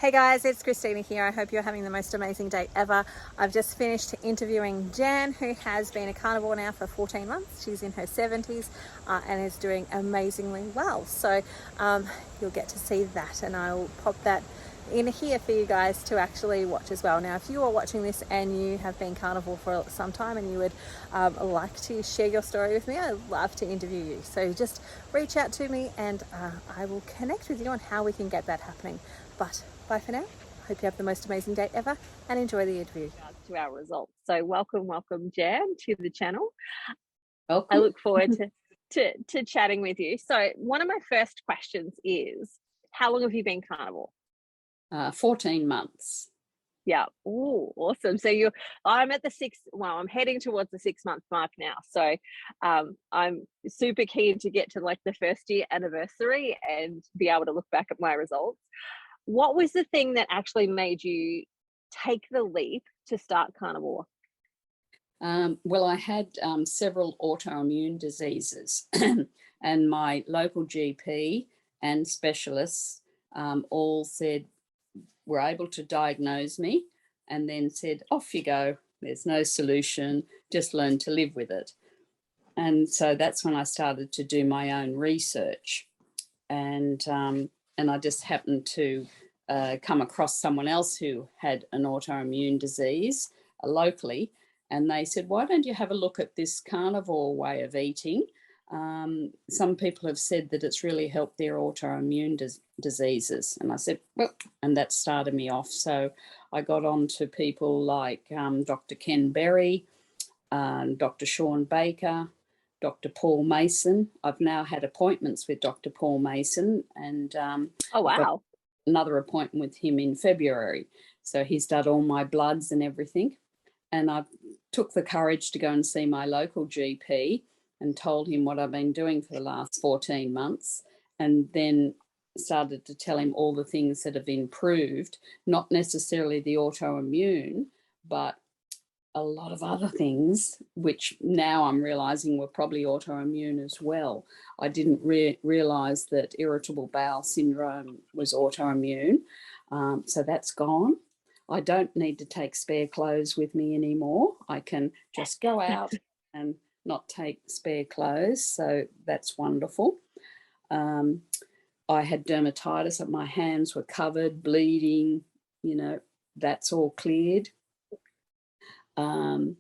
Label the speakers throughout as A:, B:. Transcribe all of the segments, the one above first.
A: Hey guys, it's Christina here. I hope you're having the most amazing day ever. I've just finished interviewing Jan, who has been a carnivore now for 14 months. She's in her 70s and is doing amazingly well. So you'll get to see that, and I'll pop that in here for you guys to actually watch as well. Now, if you are watching this and you have been carnivore for some time and you would like to share your story with me, I'd love to interview you. So just reach out to me and I will connect with you on how we can get that happening. But bye for now. Hope you have the most amazing day ever and enjoy the interview. To our results. So welcome, Jan, to the channel.
B: Welcome.
A: I look forward to chatting with you. So one of my first questions is, how long have you been carnivore?
B: 14 months.
A: Yeah. Oh, awesome. So I'm at the I'm heading towards the 6-month mark now. So I'm super keen to get to like the first year anniversary and be able to look back at my results. What was the thing that actually made you take the leap to start carnivore?
B: Well, I had several autoimmune diseases and my local GP and specialists all said, were able to diagnose me and then said, off you go. There's no solution. Just learn to live with it. And so that's when I started to do my own research. And I just happened to come across someone else who had an autoimmune disease locally. And they said, why don't you have a look at this carnivore way of eating? Some people have said that it's really helped their autoimmune diseases. And I said, well, and that started me off. So I got on to people like Dr. Ken Berry, Dr. Sean Baker, Dr. Paul Mason. I've now had appointments with Dr. Paul Mason, and
A: oh wow,
B: got another appointment with him in February. So he's done all my bloods and everything. And I took the courage to go and see my local GP and told him what I've been doing for the last 14 months, and then started to tell him all the things that have improved, not necessarily the autoimmune, but a lot of other things, which now I'm realising were probably autoimmune as well. I didn't realise that irritable bowel syndrome was autoimmune, so that's gone. I don't need to take spare clothes with me anymore. I can just go out and not take spare clothes, so that's wonderful. I had dermatitis, and my hands were covered, bleeding, that's all cleared. The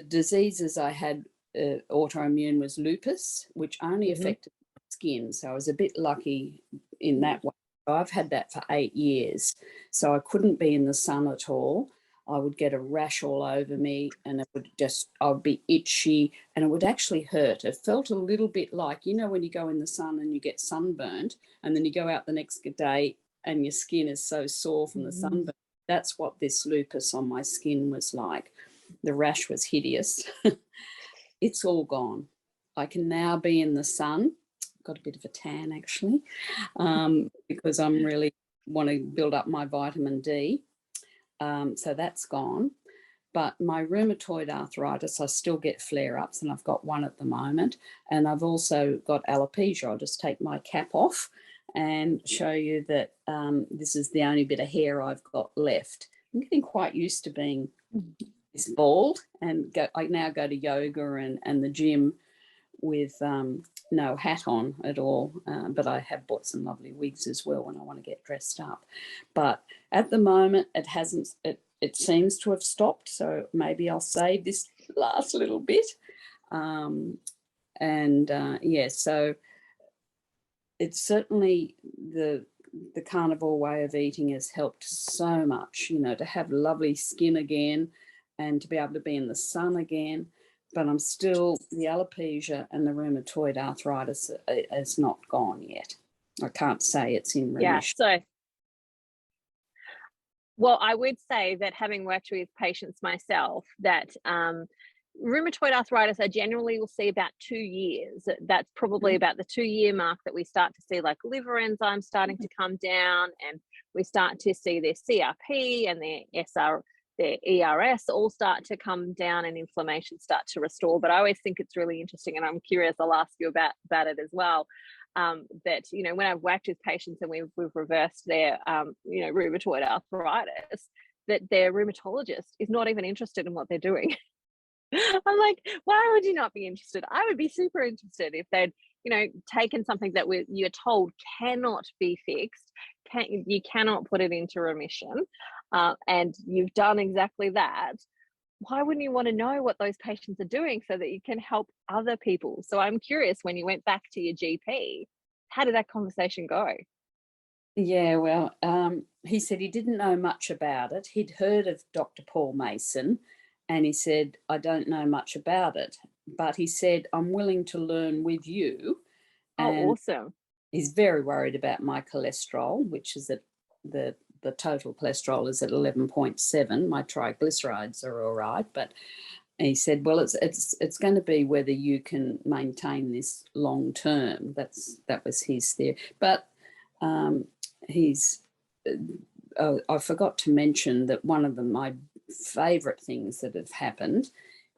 B: diseases I had autoimmune was lupus, which only affected my skin, so I was a bit lucky in that way. I've had that for 8 years, so I couldn't be in the sun at all. I would get a rash all over me, and I would be itchy, and it would actually hurt. It felt a little bit like, when you go in the sun and you get sunburned, and then you go out the next day and your skin is so sore from the sunburn. That's what this lupus on my skin was like. The rash was hideous. It's all gone. I can now be in the sun. Got a bit of a tan actually, because I'm really want to build up my vitamin D. So that's gone. But my rheumatoid arthritis, I still get flare-ups, and I've got one at the moment. And I've also got alopecia. I'll just take my cap off and show you that this is the only bit of hair I've got left. I'm getting quite used to being this bald, and I now go to yoga and the gym with no hat on at all, but I have bought some lovely wigs as well when I want to get dressed up. But at the moment it seems to have stopped, so maybe I'll save this last little bit. So it's certainly the carnivore way of eating has helped so much, to have lovely skin again and to be able to be in the sun again. But I'm still, the alopecia and the rheumatoid arthritis has not gone yet. I can't say it's in remission.
A: Yeah, well, I would say that having worked with patients myself, that rheumatoid arthritis, I generally will see about 2 years. That's probably about the 2-year mark that we start to see like liver enzymes starting to come down, and we start to see their CRP and their ERS all start to come down and inflammation start to restore. But I always think it's really interesting, and I'm curious, I'll ask you about it as well. that, you know, when I've worked with patients and we've reversed their, you know, rheumatoid arthritis, that their rheumatologist is not even interested in what they're doing. I'm like, why would you not be interested? I would be super interested if they'd, you know, taken something that you're told cannot be fixed, you cannot put it into remission, and you've done exactly that. Why wouldn't you want to know what those patients are doing so that you can help other people? So I'm curious, when you went back to your GP, how did that conversation go?
B: Yeah, well, he said he didn't know much about it. He'd heard of Dr. Paul Mason, and he said, I don't know much about it, but he said, I'm willing to learn with you.
A: Oh,
B: And
A: awesome.
B: he's very worried about my cholesterol, which is at the total cholesterol is at 11.7. My triglycerides are all right, but he said, well, it's going to be whether you can maintain this long term. That was his theory. But he's I forgot to mention that one of my favourite things that have happened,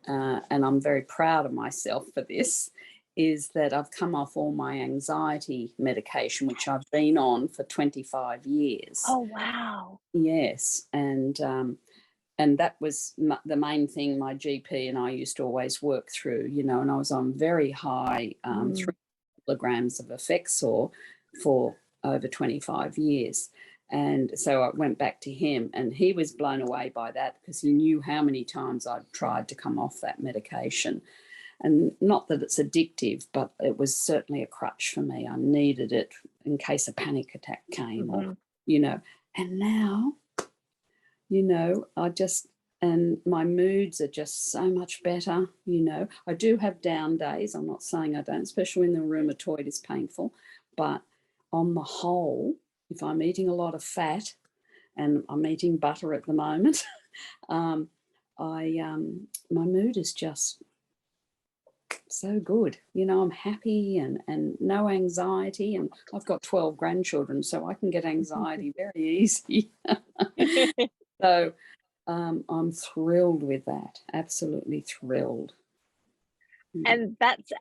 B: and I'm very proud of myself for this, is that I've come off all my anxiety medication, which I've been on for 25 years.
A: Oh, wow.
B: Yes, and that was the main thing my GP and I used to always work through, you know, and I was on very high 3 kilograms of Effexor for over 25 years. And so I went back to him, and he was blown away by that because he knew how many times I'd tried to come off that medication. And not that it's addictive, but it was certainly a crutch for me. I needed it in case a panic attack came, or, you know. And now, you know, and my moods are just so much better, you know. I do have down days. I'm not saying I don't, especially when the rheumatoid is painful. But on the whole, if I'm eating a lot of fat, and I'm eating butter at the moment, my mood is just so good. You know, I'm happy and no anxiety, and I've got 12 grandchildren, so I can get anxiety very easy. So I'm thrilled with that, absolutely thrilled.
A: And that's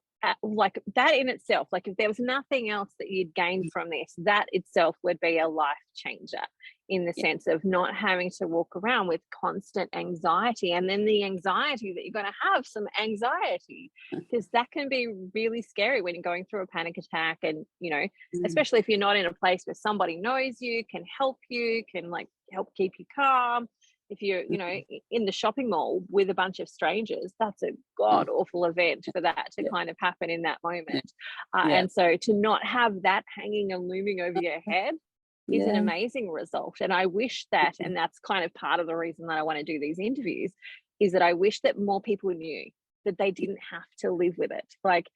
A: like that in itself, like if there was nothing else that you'd gained from this, that itself would be a life changer, in the sense of not having to walk around with constant anxiety, and then the anxiety that you're going to have some anxiety, because that can be really scary when you're going through a panic attack. And, you know, especially if you're not in a place where somebody knows you, can help you, can like help keep you calm. If you're, you know, in the shopping mall with a bunch of strangers, that's a god awful event for that to kind of happen in that moment. And so to not have that hanging and looming over your head is an amazing result. And I wish that, and that's kind of part of the reason that I want to do these interviews, is that I wish that more people knew that they didn't have to live with it. Like,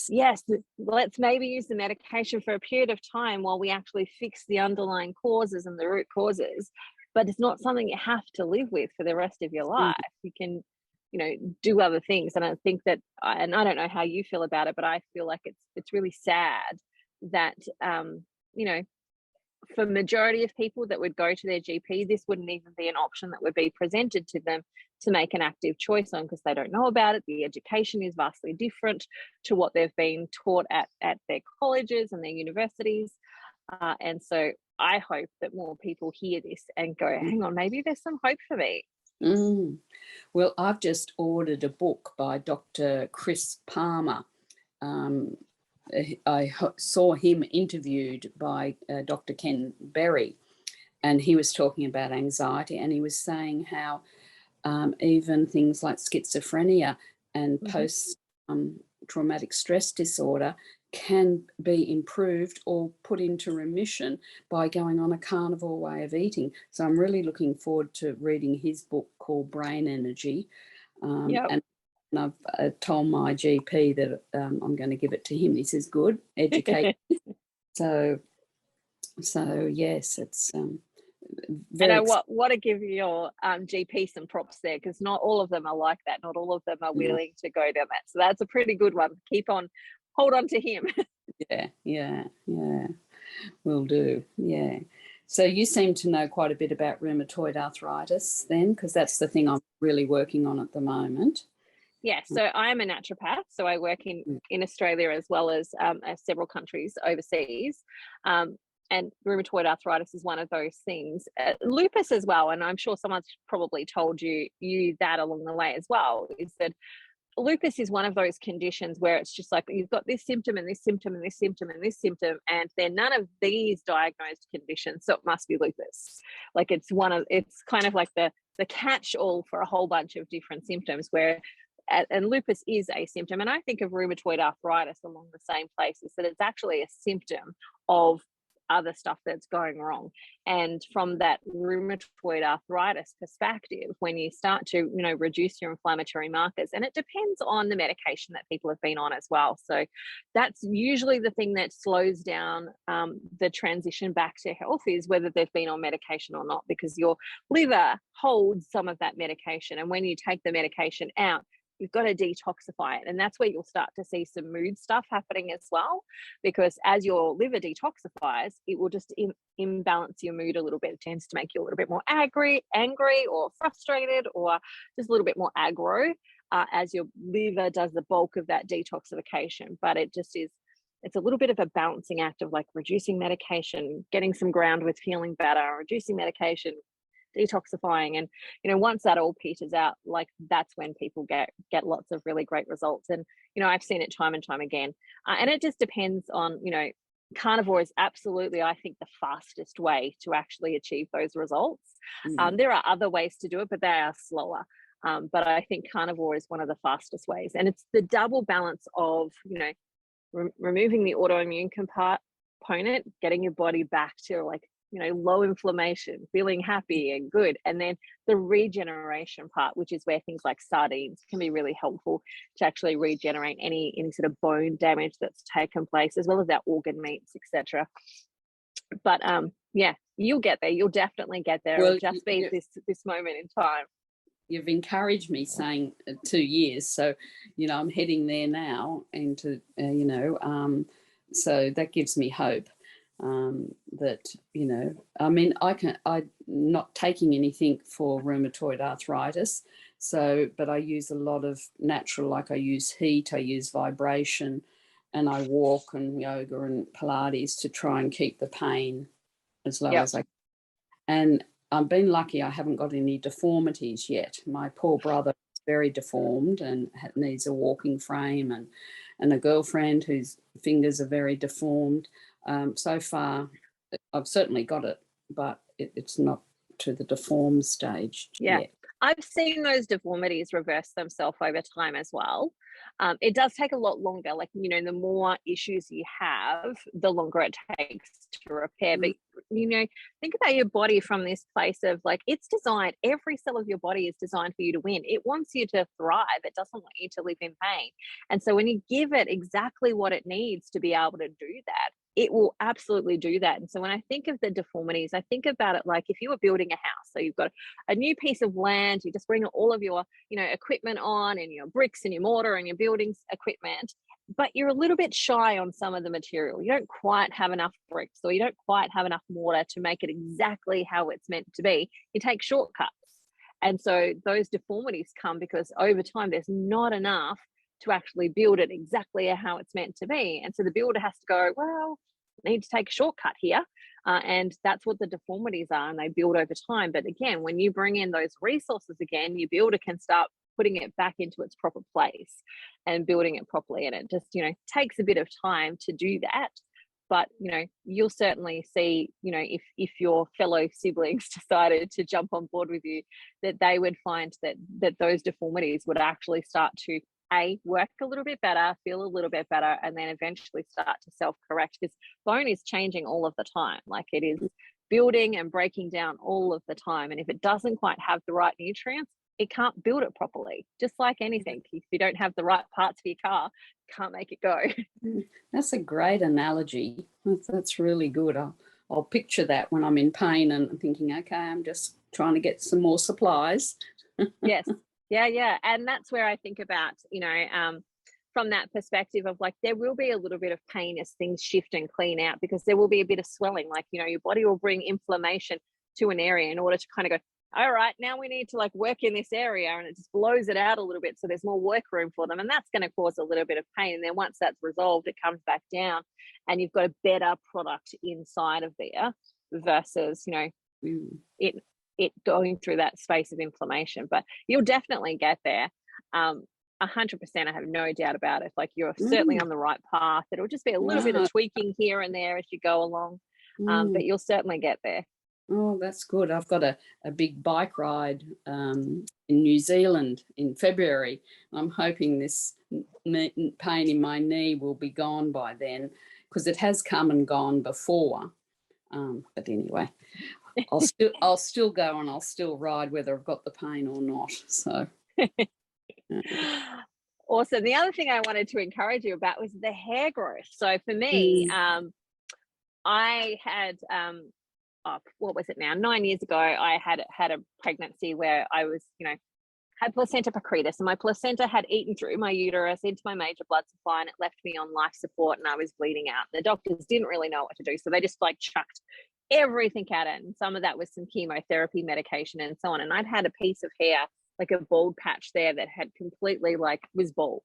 A: yes, let's maybe use the medication for a period of time while we actually fix the underlying causes and the root causes. But it's not something you have to live with for the rest of your life. You can, you know, do other things. And I think that, and I don't know how you feel about it, but I feel like it's really sad that, you know, for majority of people that would go to their GP, this wouldn't even be an option that would be presented to them to make an active choice on, because they don't know about it. The education is vastly different to what they've been taught at their colleges and their universities. And so I hope that more people hear this and go, hang on, maybe there's some hope for me.
B: Well, I've just ordered a book by Dr. Chris Palmer. I saw him interviewed by Dr. Ken Berry, and he was talking about anxiety, and he was saying how even things like schizophrenia and post-traumatic stress disorder can be improved or put into remission by going on a carnivore way of eating. So I'm really looking forward to reading his book called Brain Energy. And I've told my GP that I'm going to give it to him. He says, good, educate. So yes, it's very.
A: And I want to give your GP some props there, because not all of them are like that. Not all of them are willing to go down that. So that's a pretty good one. Hold on to him.
B: Yeah. Will do. Yeah. So you seem to know quite a bit about rheumatoid arthritis then, because that's the thing I'm really working on at the moment.
A: Yeah, so I'm a naturopath, so I work in Australia as well as several countries overseas. And rheumatoid arthritis is one of those things. Lupus as well, and I'm sure someone's probably told you that along the way as well, is that lupus is one of those conditions where it's just like you've got this symptom and this symptom and this symptom and this symptom, and they're none of these diagnosed conditions, so it must be lupus. Like it's kind of like the catch-all for a whole bunch of different symptoms, where and lupus is a symptom. And I think of rheumatoid arthritis along the same place, is that it's actually a symptom of other stuff that's going wrong. And from that rheumatoid arthritis perspective, when you start to reduce your inflammatory markers, and it depends on the medication that people have been on as well, so that's usually the thing that slows down the transition back to health, is whether they've been on medication or not, because your liver holds some of that medication, and when you take the medication out, you've got to detoxify it. And that's where you'll start to see some mood stuff happening as well, because as your liver detoxifies, it will just imbalance your mood a little bit. It tends to make you a little bit more angry or frustrated, or just a little bit more aggro as your liver does the bulk of that detoxification. But it just is, it's a little bit of a balancing act of like reducing medication, getting some ground with feeling better, reducing medication, detoxifying. And once that all peters out, like that's when people get lots of really great results. And I've seen it time and time again. And it just depends on, carnivore is absolutely, I think, the fastest way to actually achieve those results. There are other ways to do it, but they are slower. But I think carnivore is one of the fastest ways, and it's the double balance of removing the autoimmune component, getting your body back to like low inflammation, feeling happy and good. And then the regeneration part, which is where things like sardines can be really helpful to actually regenerate any sort of bone damage that's taken place, as well as our organ meats, etc. But yeah, you'll get there. You'll definitely get there. It'll just be this moment in time.
B: You've encouraged me, saying 2 years, so I'm heading there now, and so that gives me hope. That I'm not taking anything for rheumatoid arthritis, but I use a lot of natural, like I use heat, I use vibration, and I walk and yoga and Pilates to try and keep the pain as low as I can. And I've been lucky, I haven't got any deformities yet. My poor brother is very deformed and needs a walking frame, and a girlfriend whose fingers are very deformed. So far, I've certainly got it, but it's not to the deformed stage yet.
A: I've seen those deformities reverse themselves over time as well. It does take a lot longer. Like, the more issues you have, the longer it takes to repair. But, think about your body from this place of like, it's designed, every cell of your body is designed for you to win. It wants you to thrive. It doesn't want you to live in pain. And so when you give it exactly what it needs to be able to do that, it will absolutely do that. And so when I think of the deformities, I think about it like if you were building a house, so you've got a new piece of land, you just bring all of your, equipment on, and your bricks and your mortar and your building equipment, but you're a little bit shy on some of the material. You don't quite have enough bricks, or you don't quite have enough mortar to make it exactly how it's meant to be. You take shortcuts. And so those deformities come because over time there's not enough to actually build it exactly how it's meant to be. And so the builder has to go, well, I need to take a shortcut here. And that's what the deformities are, and they build over time. But again, when you bring in those resources again, your builder can start putting it back into its proper place and building it properly. And it just, takes a bit of time to do that. But, you'll certainly see, if your fellow siblings decided to jump on board with you, that they would find that those deformities would actually start to work a little bit better, feel a little bit better, and then eventually start to self-correct, because bone is changing all of the time. Like, it is building and breaking down all of the time. And if it doesn't quite have the right nutrients, it can't build it properly. Just like anything, if you don't have the right parts for your car, you can't make it go.
B: That's a great analogy. That's really good. I'll picture that when I'm in pain and I'm thinking, okay, I'm just trying to get some more supplies.
A: Yes. Yeah. And that's where I think about, from that perspective of like, there will be a little bit of pain as things shift and clean out, because there will be a bit of swelling. Like, your body will bring inflammation to an area in order to kind of go, all right, now we need to like work in this area, and it just blows it out a little bit. So there's more work room for them. And that's going to cause a little bit of pain. And then once that's resolved, it comes back down and you've got a better product inside of there versus, it going through that space of inflammation. But you'll definitely get there. 100%, I have no doubt about it. Like, you're certainly on the right path. It'll just be a little bit of tweaking here and there as you go along, but you'll certainly get there.
B: Oh, that's good. I've got a big bike ride in New Zealand in February. I'm hoping this pain in my knee will be gone by then, because it has come and gone before. But anyway, I'll still go and I'll still ride whether I've got the pain or not. So.
A: Awesome. The other thing I wanted to encourage you about was the hair growth. So for me, I had, what was it now? 9 years ago, I had a pregnancy where I was, had placenta pruritus, and my placenta had eaten through my uterus into my major blood supply, and it left me on life support, and I was bleeding out. The doctors didn't really know what to do, so they just like chucked everything at it, and some of that was some chemotherapy medication and so on. And I'd had a piece of hair, like a bald patch there, that had completely was bald.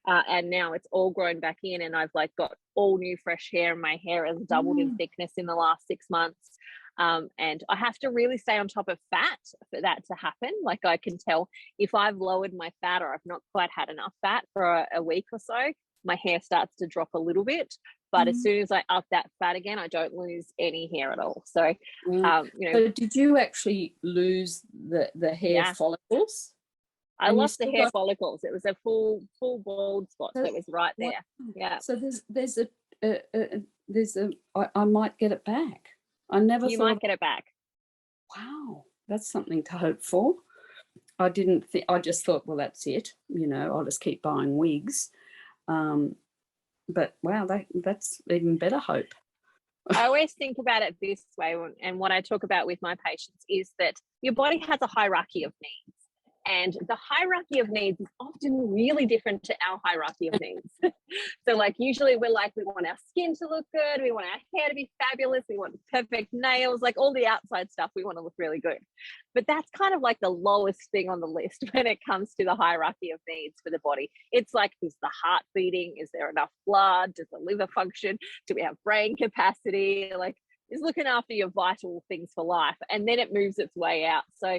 A: And now it's all grown back in, and I've like got all new fresh hair, and my hair has doubled in thickness in the last 6 months. And I have to really stay on top of fat for that to happen. Like, I can tell if I've lowered my fat, or I've not quite had enough fat for a week or so, my hair starts to drop a little bit. But as soon as I up that fat again, I don't lose any hair at all. So,
B: So did you actually lose the hair follicles?
A: I lost the hair follicles. It was a full bald spot that was right there. Yeah.
B: So I might get it back. I never thought.
A: You might get it back.
B: Wow, that's something to hope for. I didn't think. I just thought, well, that's it. I'll just keep buying wigs. But wow, that's even better hope.
A: I always think about it this way, and what I talk about with my patients is that your body has a hierarchy of needs. And the hierarchy of needs is often really different to our hierarchy of needs. So like, usually we're like, we want our skin to look good, we want our hair to be fabulous, we want perfect nails, like all the outside stuff, we want to look really good. But that's kind of like the lowest thing on the list when it comes to the hierarchy of needs for the body. It's like, is the heart beating? Is there enough blood? Does the liver function? Do we have brain capacity? Like, is looking after your vital things for life. And then it moves its way out. So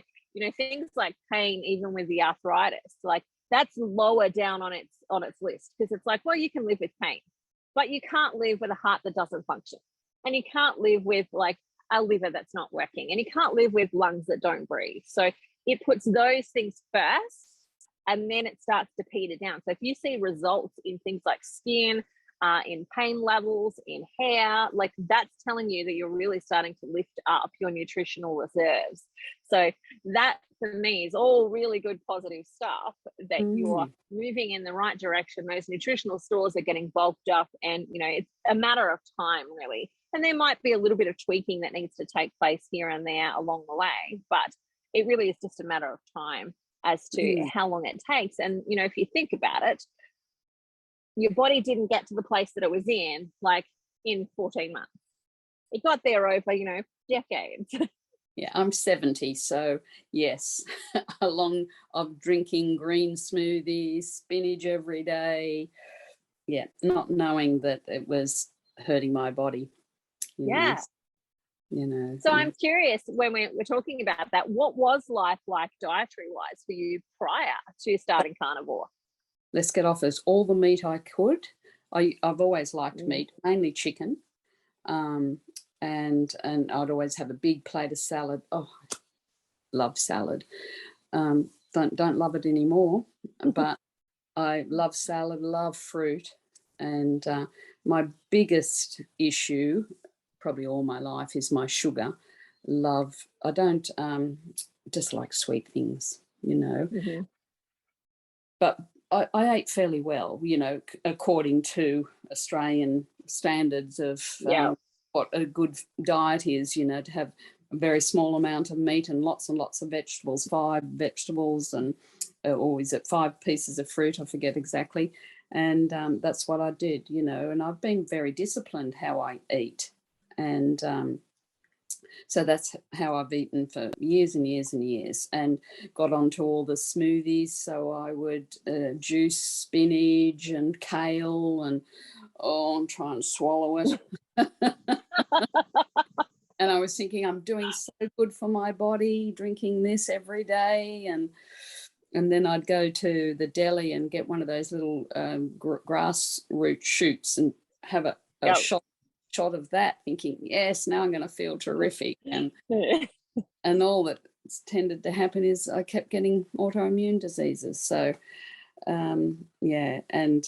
A: things like pain, even with the arthritis, like that's lower down on its list, because it's like, well, you can live with pain, but you can't live with a heart that doesn't function, and you can't live with like a liver that's not working, and you can't live with lungs that don't breathe. So it puts those things first, and then it starts to peter down. So if you see results in things like skin, in pain levels, in hair, like that's telling you that you're really starting to lift up your nutritional reserves. So that for me is all really good positive stuff, that you're moving in the right direction. Those nutritional stores are getting bulked up, and it's a matter of time, really. And there might be a little bit of tweaking that needs to take place here and there along the way, but it really is just a matter of time as to how long it takes. And if you think about it, your body didn't get to the place that it was in like in 14 months. It got there over, decades.
B: Yeah, I'm 70, so yes, along of drinking green smoothies, spinach every day. Yeah, not knowing that it was hurting my body.
A: Yeah. So I'm curious, when we're talking about that, what was life like dietary-wise for you prior to starting Carnivore?
B: Let's get off as all the meat I could. I've always liked meat, mainly chicken, and I'd always have a big plate of salad. Oh, love salad. Don't love it anymore, but I love salad, love fruit, and my biggest issue, probably all my life, is my sugar. I don't just like sweet things, but I ate fairly well, according to Australian standards of what a good diet is, to have a very small amount of meat and lots of vegetables, 5 vegetables, and or is it 5 pieces of fruit? I forget exactly. And that's what I did, and I've been very disciplined how I eat. And So that's how I've eaten for years and years and years, and got onto all the smoothies. So I would juice spinach and kale, and I'm trying to swallow it. And I was thinking, I'm doing so good for my body, drinking this every day. And then I'd go to the deli and get one of those little grassroot shoots and have a shot of that, thinking, yes, now I'm going to feel terrific. And all that's tended to happen is I kept getting autoimmune diseases. So, yeah, and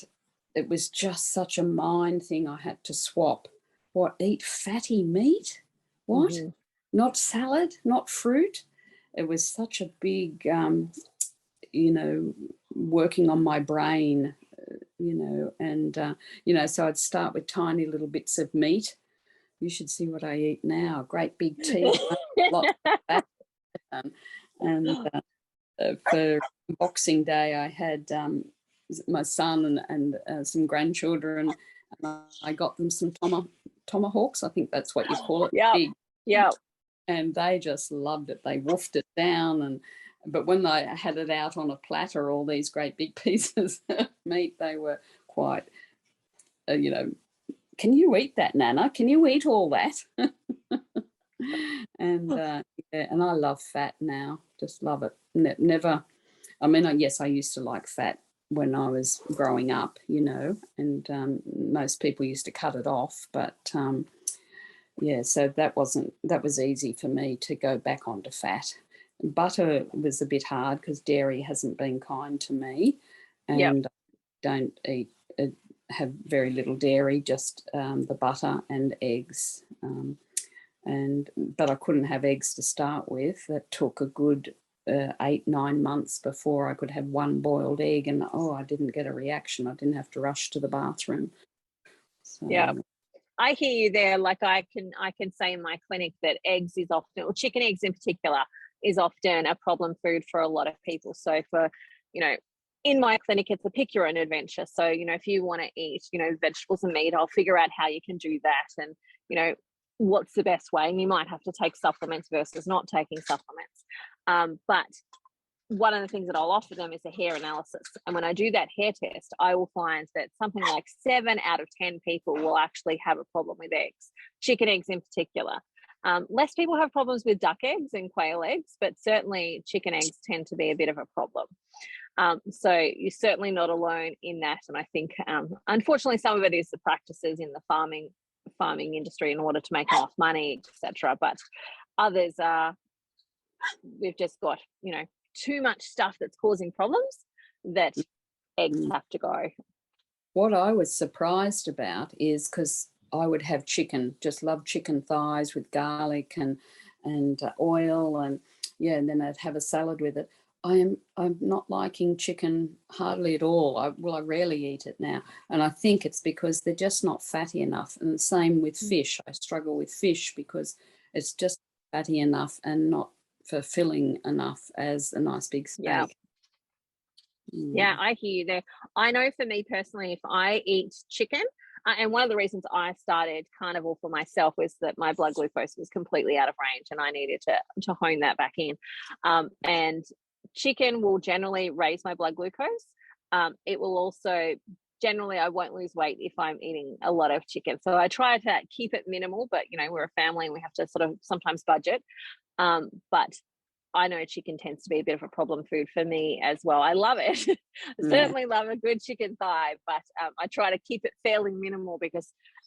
B: it was just such a mind thing. I had to swap. What, eat fatty meat? What? Mm-hmm. Not salad, not fruit. It was such a big, working on my brain, and, so I'd start with tiny little bits of meat. You should see what I eat now. Great big tea. Lots of fat. And for Boxing Day, I had my son and some grandchildren, and I got them some tomahawks. I think that's what you call it.
A: Yeah.
B: And they just loved it. They woofed it down, but when I had it out on a platter, all these great big pieces of meat, they were quite, can you eat that, Nana? Can you eat all that? And I love fat now. Just love it. Never. I mean, yes, I used to like fat when I was growing up, and most people used to cut it off. But so that was easy for me to go back onto fat. Butter was a bit hard because dairy hasn't been kind to me, and I don't eat. Have very little dairy, just the butter and eggs. But I couldn't have eggs to start with. That took a good 8-9 months before I could have one boiled egg, and I didn't get a reaction. I didn't have to rush to the bathroom. So,
A: yeah, I hear you there. Like I can say in my clinic that eggs is often, or chicken eggs in particular, is often a problem food for a lot of people. So for, in my clinic, it's a pick your own adventure. So, if you want to eat, vegetables and meat, I'll figure out how you can do that. And, what's the best way? And you might have to take supplements versus not taking supplements. But one of the things that I'll offer them is a hair analysis. And when I do that hair test, I will find that something like 7 out of 10 people will actually have a problem with eggs, chicken eggs in particular. Less people have problems with duck eggs and quail eggs, but certainly chicken eggs tend to be a bit of a problem. So you're certainly not alone in that. And I think, unfortunately, some of it is the practices in the farming industry in order to make enough money, etc. But others are, we've just got, too much stuff that's causing problems that eggs have to go.
B: What I was surprised about is because I would have chicken, just love chicken thighs with garlic and oil, and then I'd have a salad with it. I'm not liking chicken hardly at all. I rarely eat it now, and I think it's because they're just not fatty enough. And the same with fish. I struggle with fish because it's just fatty enough and not fulfilling enough as a nice big steak.
A: Yeah, I hear you there. I know for me personally, if I eat chicken, and one of the reasons I started Carnivore for myself was that my blood glucose was completely out of range and I needed to hone that back in. And chicken will generally raise my blood glucose. It will also, generally, I won't lose weight if I'm eating a lot of chicken. So I try to keep it minimal, but, we're a family and we have to sort of sometimes budget. But I know chicken tends to be a bit of a problem food for me as well. I love it. I certainly love a good chicken thigh, but I try to keep it fairly minimal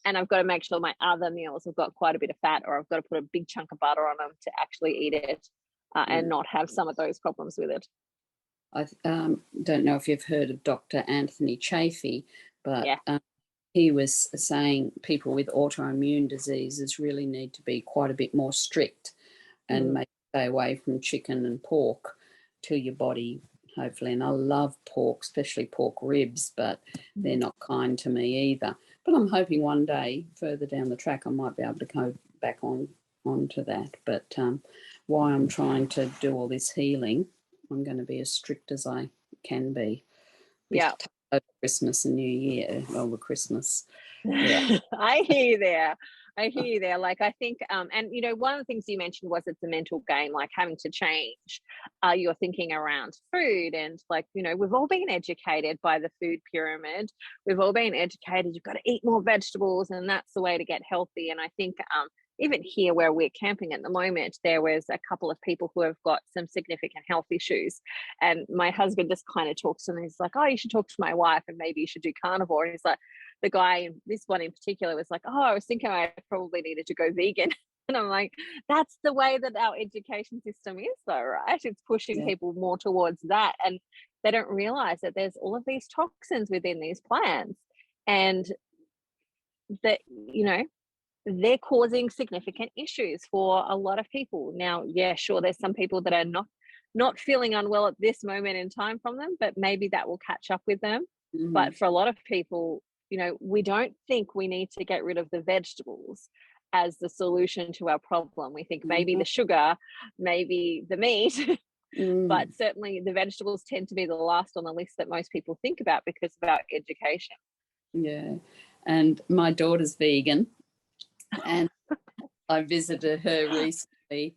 A: and I've got to make sure my other meals have got quite a bit of fat, or I've got to put a big chunk of butter on them to actually eat it and not have some of those problems with it.
B: I don't know if you've heard of Dr. Anthony Chaffee, but he was saying people with autoimmune diseases really need to be quite a bit more strict and maybe stay away from chicken and pork till your body, hopefully. And I love pork, especially pork ribs, but they're not kind to me either. But I'm hoping one day further down the track I might be able to go back onto that. But while I'm trying to do all this healing, I'm going to be as strict as I can be. Over Christmas and New Year, over Christmas.
A: I hear you there. I hear you there. Like, I think, and you know, one of the things you mentioned was it's a mental game, like having to change your thinking around food. And like, you know, we've all been educated by the food pyramid. We've all been educated, you've got to eat more vegetables and that's the way to get healthy. And I think even here where we're camping at the moment, there was a couple of people who have got some significant health issues. And my husband just kind of talks to them. He's like, oh, you should talk to my wife and maybe you should do carnivore. And he's like, the guy, this one in particular, was like, oh, I was thinking I probably needed to go vegan. And I'm like, that's the way that our education system is, though, right? It's pushing people more towards that. And they don't realize that there's all of these toxins within these plants. And that, you know, they're causing significant issues for a lot of people. Now, yeah, sure, there's some people that are not feeling unwell at this moment in time from them, but maybe that will catch up with them. But for a lot of people, you know, we don't think we need to get rid of the vegetables as the solution to our problem. We think maybe the sugar, maybe the meat, but certainly the vegetables tend to be the last on the list that most people think about because of our education.
B: Yeah. And my daughter's vegan, and I visited her recently,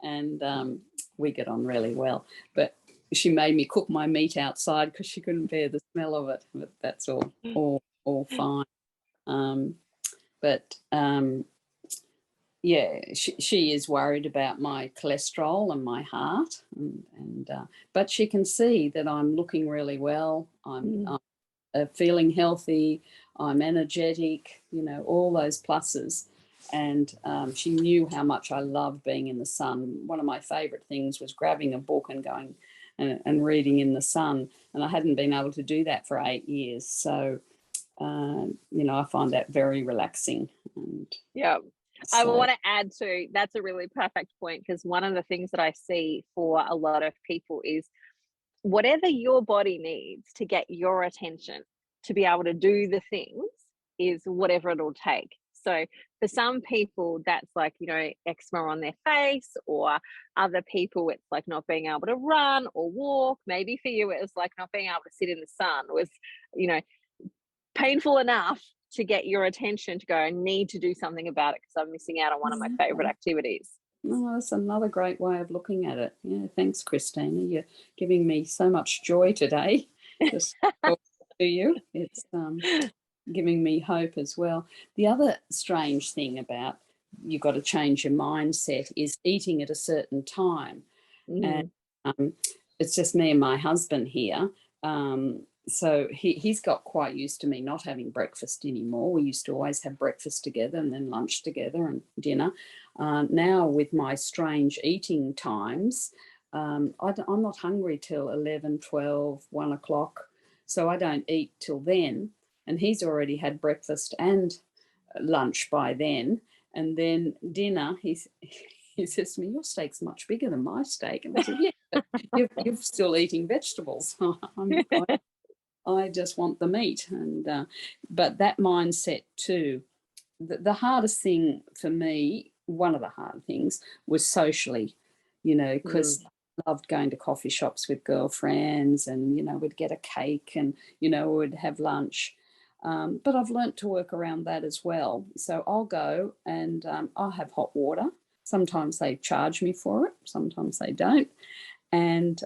B: and we get on really well. But she made me cook my meat outside because she couldn't bear the smell of it. But that's all fine. Yeah, she is worried about my cholesterol and my heart, and but she can see that I'm looking really well. I'm feeling healthy. I'm energetic. You know, all those pluses. And she knew how much I love being in the sun. One of my favourite things was grabbing a book and going and reading in the sun. And I hadn't been able to do that for 8 years. So, you know, I find that very relaxing. And
A: yeah. So, I want to add to, that's a really perfect point, because one of the things that I see for a lot of people is whatever your body needs to get your attention to be able to do the things is whatever it'll take. So for some people, that's like, you know, eczema on their face, or other people, it's like not being able to run or walk. Maybe for you, it was like not being able to sit in the sun. It was, you know, painful enough to get your attention to go, I need to do something about it because I'm missing out on one of my favorite activities.
B: Oh, that's another great way of looking at it. Yeah, thanks, Christina. You're giving me so much joy today. Just talk to you. It's giving me hope as well. The other strange thing about you've got to change your mindset is eating at a certain time. And it's just me and my husband here. So he's got quite used to me not having breakfast anymore. We used to always have breakfast together and then lunch together and dinner. Now with my strange eating times, I'm not hungry till 11, 12, 1 o'clock. So I don't eat till then. And he's already had breakfast and lunch by then. And then dinner, he says to me, your steak's much bigger than my steak. And I said, yeah, but you're still eating vegetables. I just want the meat. And but that mindset too, the hardest thing for me, one of the hard things, was socially, you know, because I loved going to coffee shops with girlfriends and, you know, we'd get a cake and, you know, we'd have lunch. But I've learnt to work around that as well. So I'll go and I'll have hot water. Sometimes they charge me for it. Sometimes they don't. And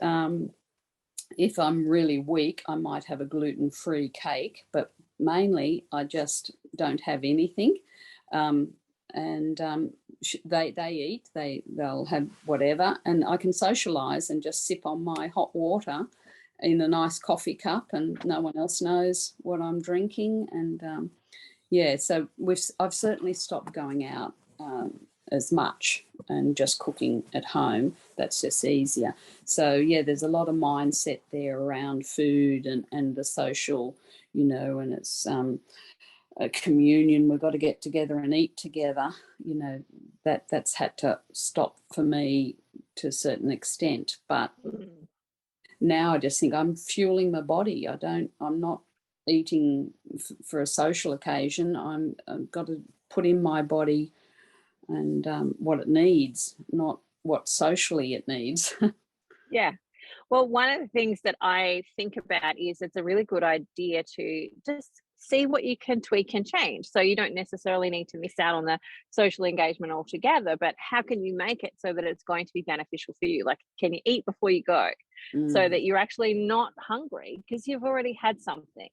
B: if I'm really weak, I might have a gluten-free cake, but mainly I just don't have anything. They eat, they'll have whatever, and I can socialise and just sip on my hot water in a nice coffee cup, and no one else knows what I'm drinking. And so I've certainly stopped going out as much and just cooking at home. That's just easier. So yeah, there's a lot of mindset there around food and the social, you know, and it's a communion. We've got to get together and eat together. You know, that's had to stop for me to a certain extent. But now I just think I'm fueling my body. I'm not eating for a social occasion. I've got to put in my body and what it needs, not what socially it needs.
A: Yeah. Well, one of the things that I think about is it's a really good idea to just see what you can tweak and change. So you don't necessarily need to miss out on the social engagement altogether, but how can you make it so that it's going to be beneficial for you? Like, can you eat before you go so that you're actually not hungry because you've already had something?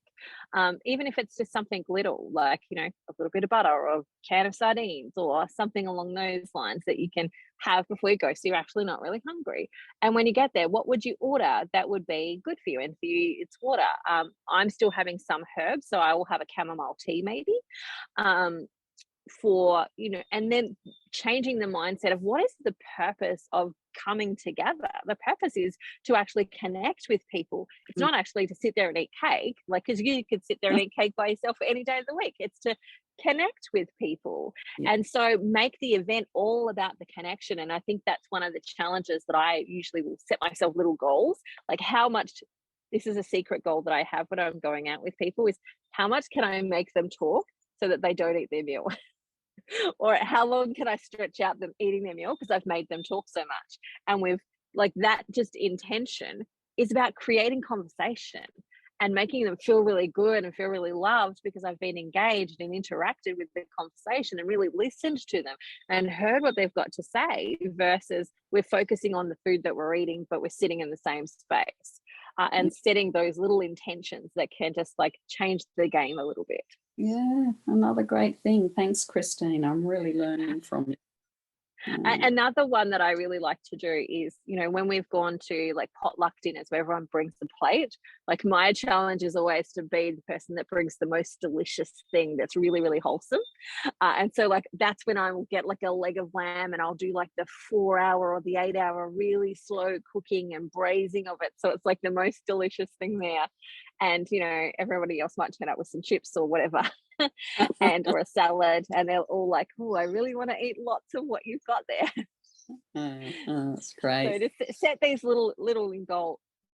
A: Even if it's just something little, like, you know, a little bit of butter or a can of sardines or something along those lines that you can have before you go, so you're actually not really hungry. And when you get there, what would you order that would be good for you? And for you, it's water. I'm still having some herbs, so I will have a chamomile tea maybe. For, you know, and then changing the mindset of what is the purpose of coming together. The purpose is to actually connect with people. It's not actually to sit there and eat cake, like, because you could sit there and eat cake by yourself any day of the week. It's to connect with people. And so make the event all about the connection. And I think that's one of the challenges that I usually will set myself little goals, like how much, this is a secret goal that I have when I'm going out with people, is how much can I make them talk so that they don't eat their meal? Or how long can I stretch out them eating their meal because I've made them talk so much? And with like that, just intention is about creating conversation and making them feel really good and feel really loved because I've been engaged and interacted with the conversation and really listened to them and heard what they've got to say, versus we're focusing on the food that we're eating, but we're sitting in the same space. And setting those little intentions that can just like change the game a little bit.
B: Yeah, another great thing. Thanks, Christine. I'm really learning from you.
A: Another one that I really like to do is, you know, when we've gone to like potluck dinners where everyone brings a plate, like my challenge is always to be the person that brings the most delicious thing that's really, really wholesome. And so like that's when I will get like a leg of lamb and I'll do like the 4-hour or the 8-hour really slow cooking and braising of it. So it's like the most delicious thing there. And, you know, everybody else might turn up with some chips or whatever. And or a salad, and they're all like, oh, I really want to eat lots of what you've got there.
B: That's great.
A: So to set these little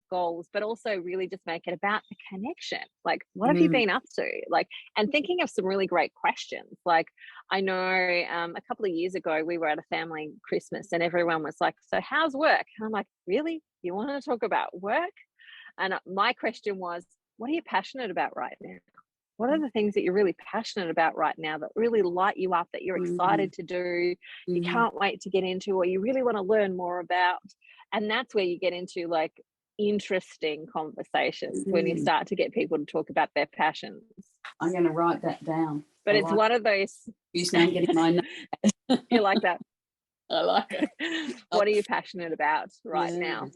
A: goals, but also really just make it about the connection. Like, what have you been up to? Like, and thinking of some really great questions. Like, I know a couple of years ago we were at a family Christmas and everyone was like, so how's work? And I'm like, really? You want to talk about work? And my question was, what are you passionate about right now? What are the things that you're really passionate about right now that really light you up, that you're excited to do, you can't wait to get into, or you really want to learn more about? And that's where you get into like interesting conversations, when you start to get people to talk about their passions.
B: I'm going to write that down.
A: But it's one of those.
B: Now I'm getting my notes.
A: You like that?
B: I like it.
A: What are you passionate about right now?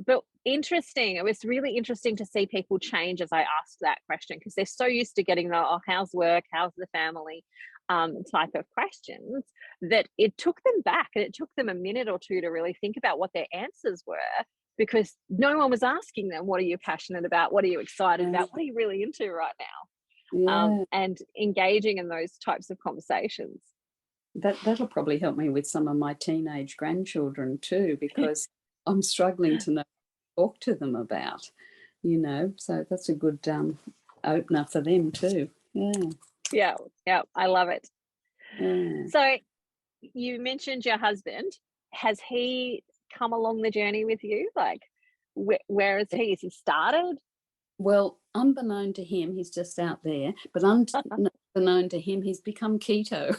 A: But interesting. It was really interesting to see people change as I asked that question, because they're so used to getting the, oh, how's work? How's the family? Type of questions, that it took them back, and it took them a minute or two to really think about what their answers were, because no one was asking them, what are you passionate about? What are you excited about? What are you really into right now? And engaging in those types of conversations.
B: That'll probably help me with some of my teenage grandchildren too, because I'm struggling to know what to talk to them about, you know, so that's a good opener for them too.
A: Yeah, I love it.
B: Yeah.
A: So you mentioned your husband. Has he come along the journey with you? Like, where is he? Is he started?
B: Well, unbeknown to him, he's just out there, but unbeknown to him, he's become keto.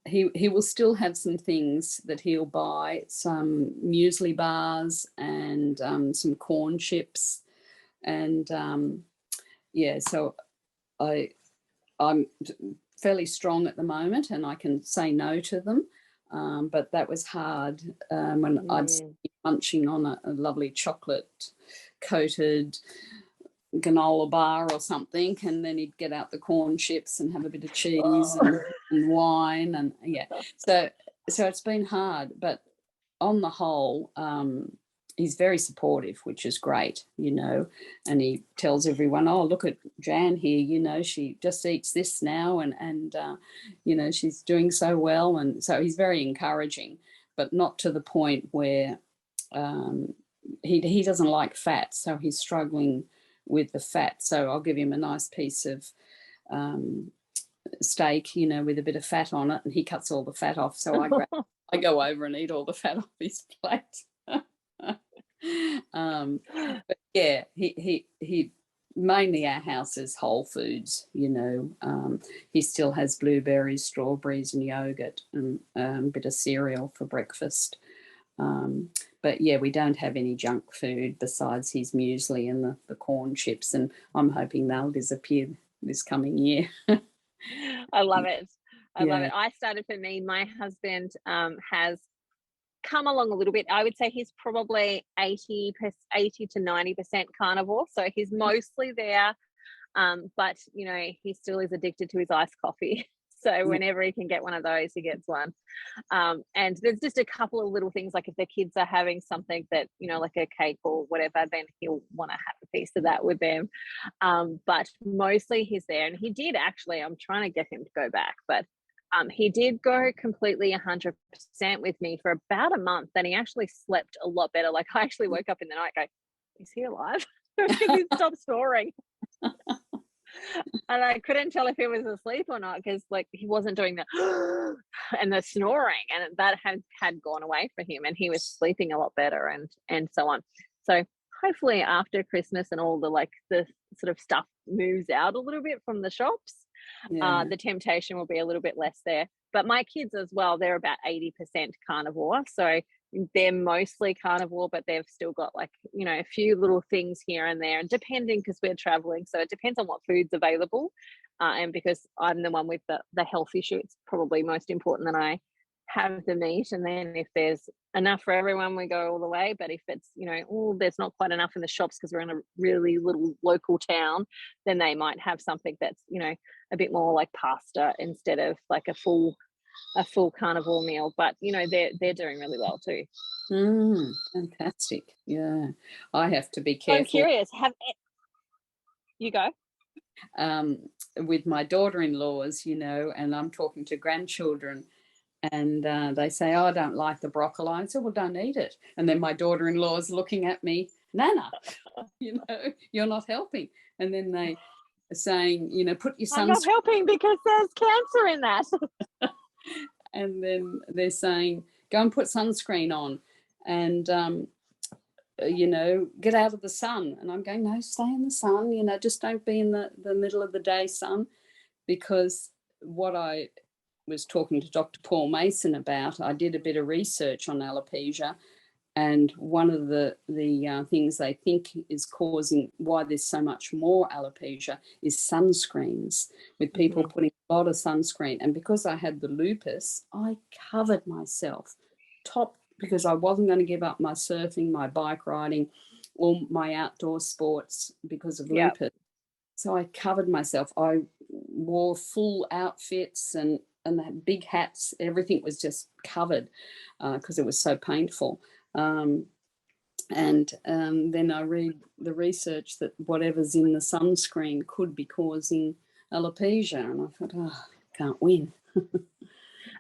B: He will still have some things that he'll buy, some muesli bars and some corn chips, and so I'm fairly strong at the moment, and I can say no to them. But that was hard when I'd be munching on a lovely chocolate coated granola bar or something, and then he'd get out the corn chips and have a bit of cheese and wine, and so it's been hard, but on the whole he's very supportive, which is great, you know, and he tells everyone, oh, look at Jan here, you know, she just eats this now, and you know, she's doing so well, and so he's very encouraging, but not to the point where he doesn't like fat, so he's struggling with the fat. So I'll give him a nice piece of steak, you know, with a bit of fat on it, and he cuts all the fat off. So I go over and eat all the fat off his plate. But yeah, he mainly our house is whole foods, you know. He still has blueberries, strawberries and yogurt and a bit of cereal for breakfast. But yeah, we don't have any junk food besides his muesli and the corn chips, and I'm hoping they'll disappear this coming year.
A: I love it. I love
B: Yeah.
A: it. I started, for me, my husband has come along a little bit. I would say he's probably 80 to 90% carnivore. So he's mostly there. But you know, he still is addicted to his iced coffee. So
B: Yeah.
A: whenever he can get one of those, he gets one. And there's just a couple of little things, like if the kids are having something that, you know, like a cake or whatever, then he'll want to have a piece of that with them. But mostly he's there. And he did actually, I'm trying to get him to go back, but he did go completely 100% with me for about a month. Then he actually slept a lot better. Like, I actually woke up in the night going, is he alive? Because he stopped snoring. And I couldn't tell if he was asleep or not, because like he wasn't doing the and the snoring, and that had gone away for him, and he was sleeping a lot better, and so on. So hopefully after Christmas and all the, like, the sort of stuff moves out a little bit from the shops,
B: Yeah.
A: the temptation will be a little bit less there. But my kids as well, they're about 80% carnivore. So they're mostly carnivore, but they've still got, like, you know, a few little things here and there, and depending, because we're traveling, so it depends on what food's available. And because I'm the one with the health issue, it's probably most important that I have the meat. And then if there's enough for everyone, we go all the way. But if it's, you know, oh, there's not quite enough in the shops because we're in a really little local town, then they might have something that's, you know, a bit more like pasta instead of like a full carnivore meal. But you know, they're doing really well too.
B: Fantastic. Yeah, I have to be
A: So I'm
B: careful
A: curious, you go.
B: with my daughter-in-laws, you know, and I'm talking to grandchildren, and they say, "Oh, I don't like the broccoli." I said, "Well, don't eat it." And then my daughter-in-law's looking at me, "Nana, you know, you're not helping." And then they are saying, you know, "Put your
A: I'm not
B: sunscreen,"
A: helping because there's cancer in that.
B: and then they're saying, "Go and put sunscreen on," and you know, get out of the sun. And I'm going, no, stay in the sun, you know, just don't be in the middle of the day sun. Because what I was talking to Dr. Paul Mason about, I did a bit of research on alopecia, and one of the things they think is causing why there's so much more alopecia is sunscreens, with people putting a lot of sunscreen. And because I had the lupus, I covered myself top, because I wasn't going to give up my surfing, my bike riding, or my outdoor sports because of
A: Yeah.
B: lupus. So I covered myself. I wore full outfits and big hats. Everything was just covered because it was so painful. And then I read the research that whatever's in the sunscreen could be causing alopecia. And I thought, oh, can't win.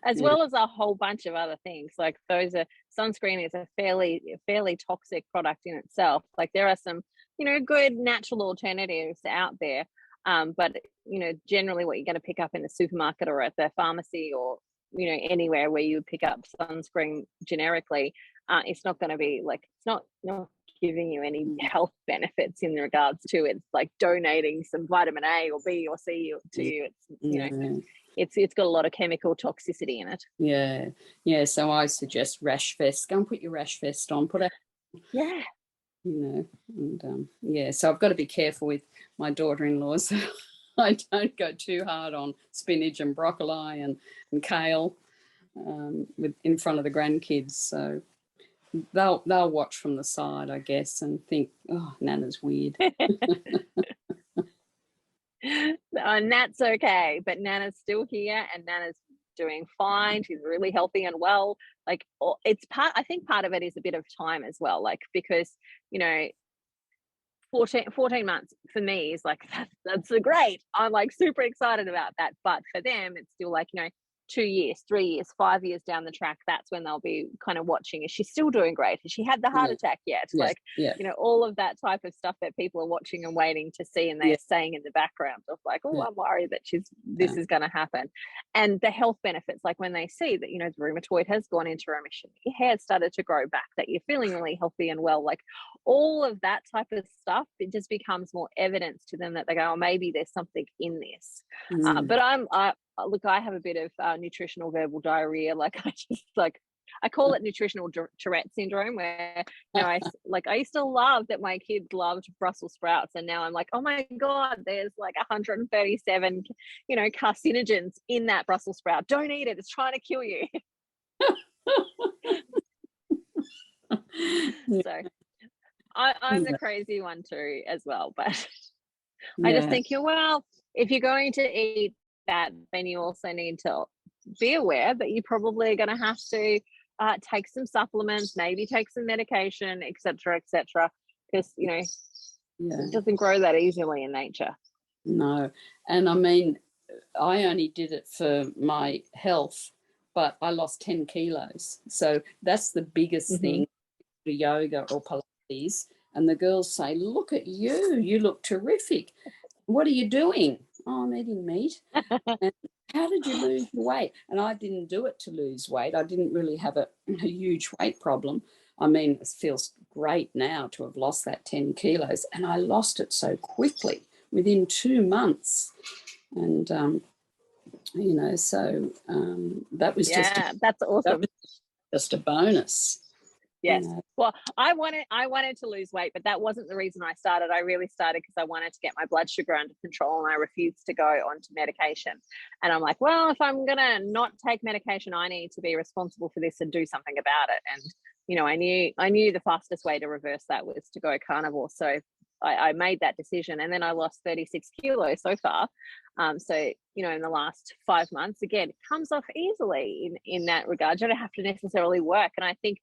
A: As
B: Yeah.
A: well as a whole bunch of other things. Like, sunscreen is a fairly toxic product in itself. Like, there are some, you know, good natural alternatives out there. But you know, generally what you're going to pick up in the supermarket or at the pharmacy, or, you know, anywhere where you pick up sunscreen generically, it's not going to be like, it's not giving you any health benefits in regards to it's like donating some vitamin A or B or C to you. It's, you know, it's got a lot of chemical toxicity in it.
B: Yeah. So I suggest rash vest. Go and put your rash vest on. Put a,
A: Yeah.
B: you know, and yeah. So I've got to be careful with my daughter-in-laws. I don't go too hard on spinach and broccoli and kale in front of the grandkids. So they'll watch from the side, I guess, and think, oh, Nana's weird.
A: And that's okay. But Nana's still here, and Nana's doing fine. She's really healthy and well. Like, it's I think part of it is a bit of time as well. Like, because, you know, 14 months for me is like, that's great. I'm like super excited about that. But for them, it's still like, you know, 2 years, 3 years, 5 years down the track, that's when they'll be kind of watching, is she still doing great, has she had the heart attack yet, like, you know, all of that type of stuff that people are watching and waiting to see, and they're saying in the background of like, oh, I'm worried that this is going to happen. And the health benefits, like when they see that, you know, the rheumatoid has gone into remission, your hair started to grow back, that you're feeling really healthy and well, like all of that type of stuff, it just becomes more evidence to them that they go, oh, maybe there's something in this. But I have a bit of nutritional verbal diarrhea. Like I call it nutritional Tourette syndrome, where, you know, I used to love that my kids loved Brussels sprouts, and now I'm like, oh my God, there's like 137, you know, carcinogens in that Brussels sprout. Don't eat it. It's trying to kill you. So I'm the crazy one too as well, but I just think, well, if you're going to eat that, then you also need to be aware that you probably are going to have to take some supplements, maybe take some medication, etc., because, you know, it doesn't grow that easily in nature.
B: No. And I mean, I only did it for my health, but I lost 10 kilos. So that's the biggest thing, yoga or Pilates. And the girls say, look at you, you look terrific. What are you doing? Oh, I'm eating meat. And how did you lose your weight? And I didn't do it to lose weight. I didn't really have a huge weight problem. I mean, it feels great now to have lost that 10 kilos. And I lost it so quickly, within 2 months. And, you know, so that was
A: that's awesome.
B: Just a bonus.
A: Yes.
B: You know.
A: Well, I wanted to lose weight, but that wasn't the reason I started. I really started because I wanted to get my blood sugar under control, and I refused to go onto medication. And I'm like, well, if I'm going to not take medication, I need to be responsible for this and do something about it. And, you know, I knew the fastest way to reverse that was to go carnivore. So I made that decision, and then I lost 36 kilos so far. So, you know, in the last 5 months, again, it comes off easily in that regard. You don't have to necessarily work. And I think,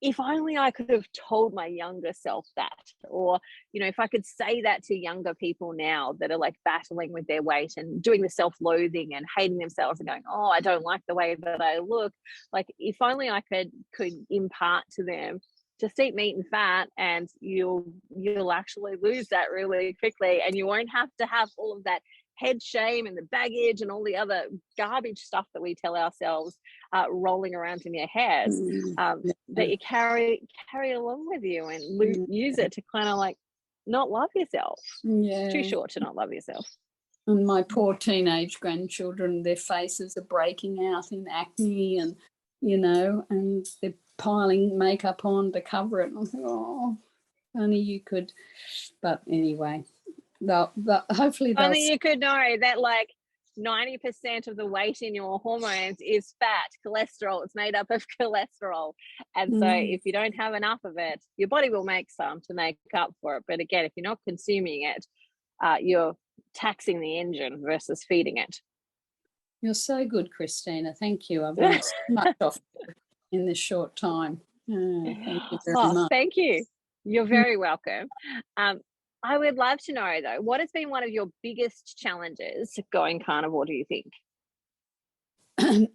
A: if only I could have told my younger self that, or, you know, if I could say that to younger people now that are like battling with their weight and doing the self-loathing and hating themselves and going, oh, I don't like the way that I look. Like, if only I could impart to them, just eat meat and fat, and you'll actually lose that really quickly, and you won't have to have all of that head shame and the baggage and all the other garbage stuff that we tell ourselves rolling around in your head, that you carry along with you and use it to kind of like not love yourself. It's too short to not love yourself.
B: And my poor teenage grandchildren, their faces are breaking out in acne, and, you know, and they're piling makeup on to cover it. And I think, oh, only you could. But anyway, hopefully they'll...
A: Only you could know that like 90% of the weight in your hormones is fat, cholesterol. It's made up of cholesterol. And so if you don't have enough of it, your body will make some to make up for it. But again, if you're not consuming it, you're taxing the engine versus feeding it.
B: You're so good, Christina. Thank you. I've learned so much off in this short time. Thank you very much.
A: Thank you. You're very welcome. I would love to know, though, what has been one of your biggest challenges going carnivore, do you think?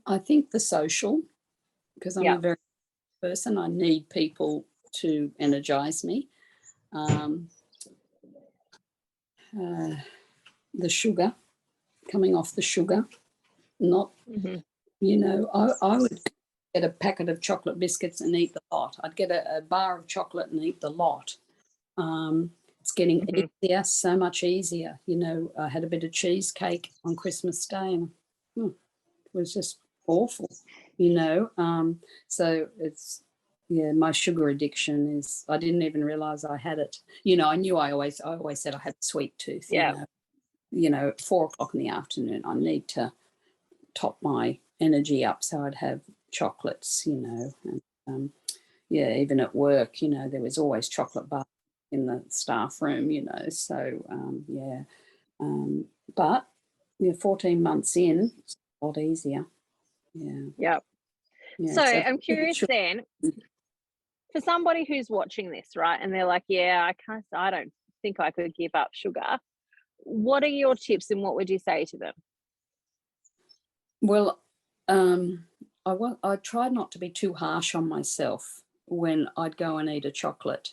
B: I think the social, because I'm a very person. I need people to energize me. The sugar, coming off the sugar, not, you know, I would get a packet of chocolate biscuits and eat the lot. I'd get a bar of chocolate and eat the lot. It's getting easier, so much easier. You know, I had a bit of cheesecake on Christmas Day, and it was just awful, you know. So it's, my sugar addiction is, I didn't even realise I had it. You know, I always said I had a sweet tooth. You know, at 4 o'clock in the afternoon, I need to top my energy up, so I'd have chocolates, you know. And, even at work, you know, there was always chocolate bar in the staff room, you know. So, but 14 months in, it's a lot easier.
A: So I'm curious then, for somebody who's watching this, right, and they're like, I don't think I could give up sugar. What are your tips, and what would you say to them?
B: Well, I tried not to be too harsh on myself when I'd go and eat a chocolate,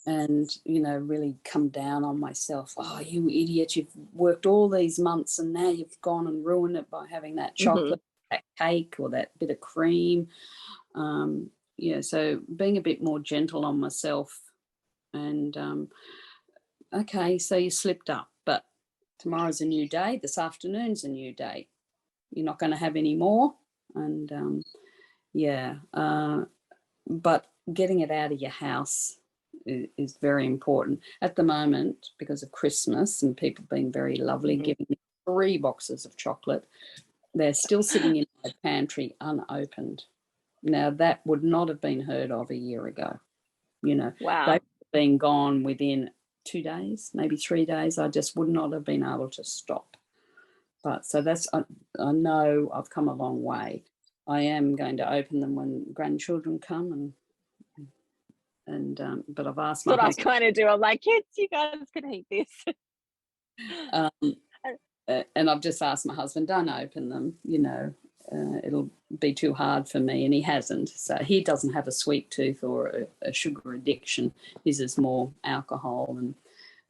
B: and, really come down on myself. Oh, you idiot, you've worked all these months and now you've gone and ruined it by having that chocolate, that cake or that bit of cream. So being a bit more gentle on myself and, okay, so you slipped up, but tomorrow's a new day. This afternoon's a new day. You're not going to have any more. And, but getting it out of your house is very important. At the moment, because of Christmas and people being very lovely, giving me 3 boxes of chocolate, they're still sitting in my pantry unopened. Now, that would not have been heard of a year ago.
A: Wow.
B: They've been gone within 2 days, maybe 3 days. I just would not have been able to stop. But so I know I've come a long way. I am going to open them when grandchildren come, but I've asked my
A: husband. That's what I was trying to do. I'm like, kids, you guys can eat this.
B: And I've just asked my husband, don't open them, it'll be too hard for me, and he hasn't. So he doesn't have a sweet tooth or a sugar addiction. His is more alcohol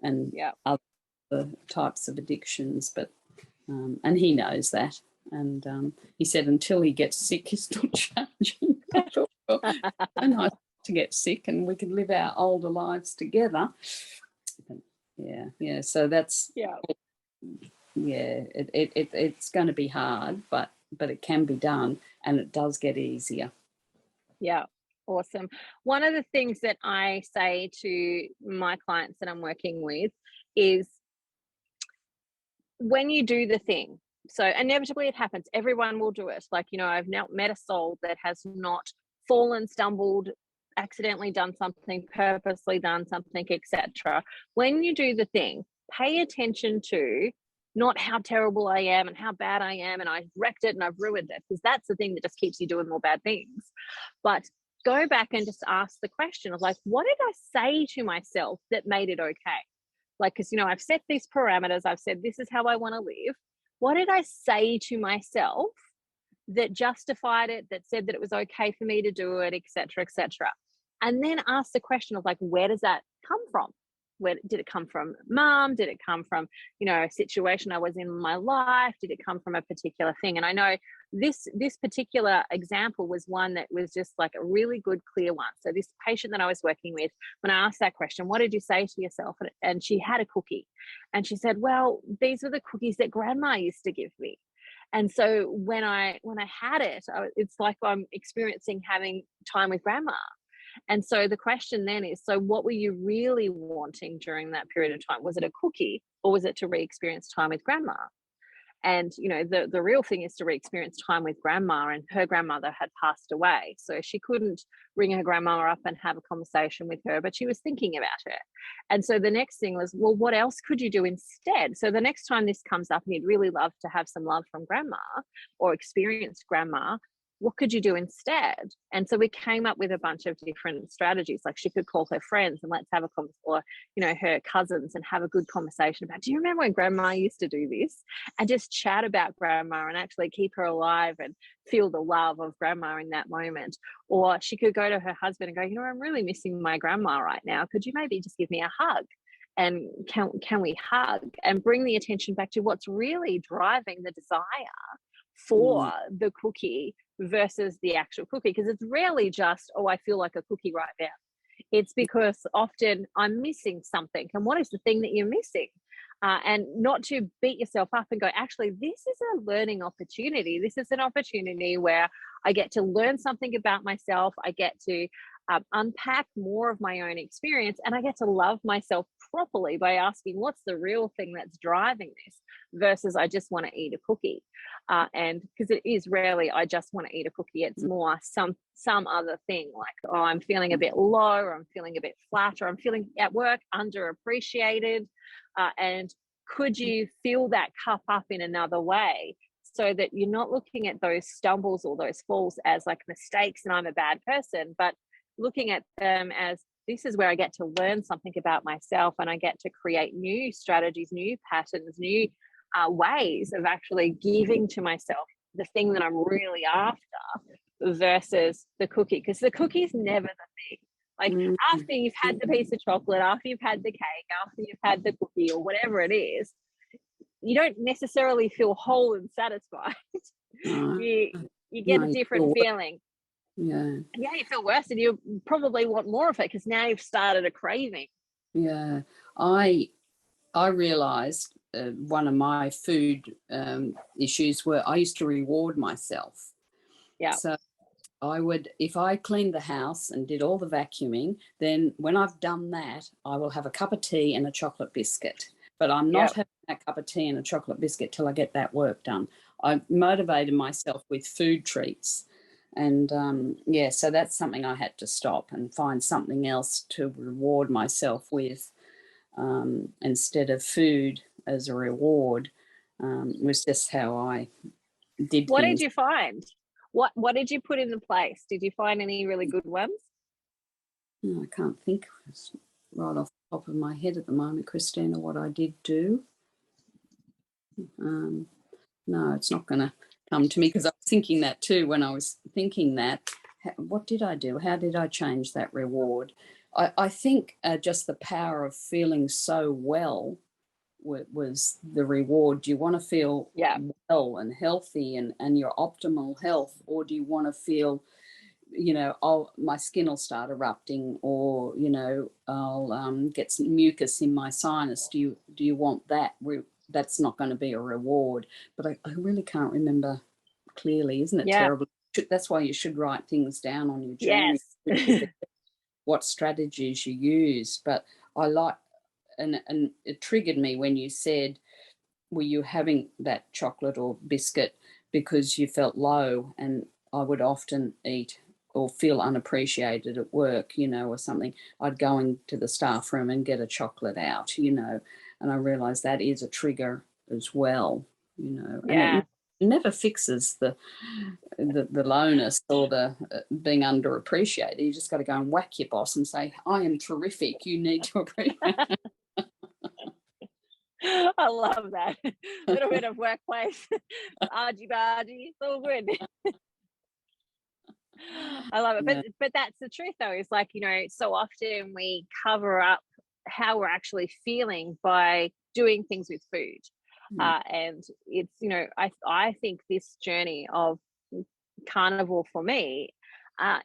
B: and other types of addictions, but and he knows that. And he said until he gets sick, he's not changing. I thought, well, so nice to get sick and we can live our older lives together. But so that's it's going to be hard, but it can be done, and it does get easier.
A: Yeah, awesome. One of the things that I say to my clients that I'm working with is when you do the thing, so inevitably it happens, everyone will do it. Like, I've now met a soul that has not fallen, stumbled, accidentally done something, purposely done something, etc. When you do the thing, pay attention to not how terrible I am and how bad I am and I've wrecked it and I've ruined it, because that's the thing that just keeps you doing more bad things. But go back and just ask the question of, like, what did I say to myself that made it okay? Like, because, I've set these parameters. I've said, this is how I want to live. What did I say to myself that justified it, that said that it was okay for me to do it, etc., etc.? And then ask the question of, like, where does that come from? Where did it come from? Mom? Did it come from, a situation I was in my life? Did it come from a particular thing? And I know this particular example was one that was just like a really good, clear one. So this patient that I was working with, when I asked that question, what did you say to yourself? And she had a cookie. And she said, well, these were the cookies that grandma used to give me. And so when I had it, it's like I'm experiencing having time with grandma. And so the question then is, so what were you really wanting during that period of time? Was it a cookie, or was it to re-experience time with grandma? And, the real thing is to re-experience time with grandma, and her grandmother had passed away. So she couldn't ring her grandma up and have a conversation with her, but she was thinking about her. And so the next thing was, well, what else could you do instead? So the next time this comes up and you'd really love to have some love from grandma or experience grandma, what could you do instead? And so we came up with a bunch of different strategies. Like, she could call her friends and let's have a or her cousins and have a good conversation about, do you remember when grandma used to do this? And just chat about grandma and actually keep her alive and feel the love of grandma in that moment. Or she could go to her husband and go, I'm really missing my grandma right now. Could you maybe just give me a hug? And can we hug? And bring the attention back to what's really driving the desire for the cookie versus the actual cookie. Because it's rarely just, I feel like a cookie right now. It's because often I'm missing something. And what is the thing that you're missing? And not to beat yourself up and go, actually, this is a learning opportunity. This is an opportunity where I get to learn something about myself. I get to unpack more of my own experience, and I get to love myself properly by asking, what's the real thing that's driving this, versus I just want to eat a cookie. And because it is rarely I just want to eat a cookie, it's more some other thing, like, I'm feeling a bit low, or I'm feeling a bit flat, or I'm feeling at work underappreciated. And could you fill that cup up in another way, so that you're not looking at those stumbles or those falls as like mistakes and I'm a bad person, but looking at them as, this is where I get to learn something about myself, and I get to create new strategies, new patterns, new ways of actually giving to myself the thing that I'm really after versus the cookie, because the cookie's never the thing. Like after you've had the piece of chocolate, after you've had the cake, after you've had the cookie or whatever it is, you don't necessarily feel whole and satisfied. You get a different feeling.
B: Yeah,
A: you feel worse, and you probably want more of it because now you've started a craving.
B: Yeah, I realized one of my food issues were I used to reward myself.
A: Yeah.
B: So I would, if I cleaned the house and did all the vacuuming, then when I've done that, I will have a cup of tea and a chocolate biscuit. But I'm not having that cup of tea and a chocolate biscuit till I get that work done. I motivated myself with food treats. And so that's something I had to stop and find something else to reward myself with instead of food as a reward. Was just how I did
A: What
B: things.
A: did you find? What did you put in the place? Did you find any really good ones?
B: I can't think right off the top of my head at the moment, Christina, what I did do. No, it's not going to come to me, because I was thinking that too when I was thinking that. What did I do? How did I change that reward? I think just the power of feeling so well was the reward. Do you want to feel well and healthy and your optimal health, or do you want to feel, my skin will start erupting, or I'll get some mucus in my sinus? Do you want that? That's not going to be a reward. But I really can't remember clearly. Isn't it terrible? That's why you should write things down on your journey.
A: Yes.
B: What strategies you use. But I like, and it triggered me when you said, were you having that chocolate or biscuit because you felt low? And I would often eat or feel unappreciated at work, or something. I'd go into the staff room and get a chocolate out, and I realised that is a trigger as well, and it never fixes the lowness or the being underappreciated. You just got to go and whack your boss and say, I am terrific, you need to appreciate.
A: I love that. A little bit of workplace argy-bargy. It's all good. I love it. But that's the truth, though, is like, so often we cover up how we're actually feeling by doing things with food. And it's, I think this journey of carnivore for me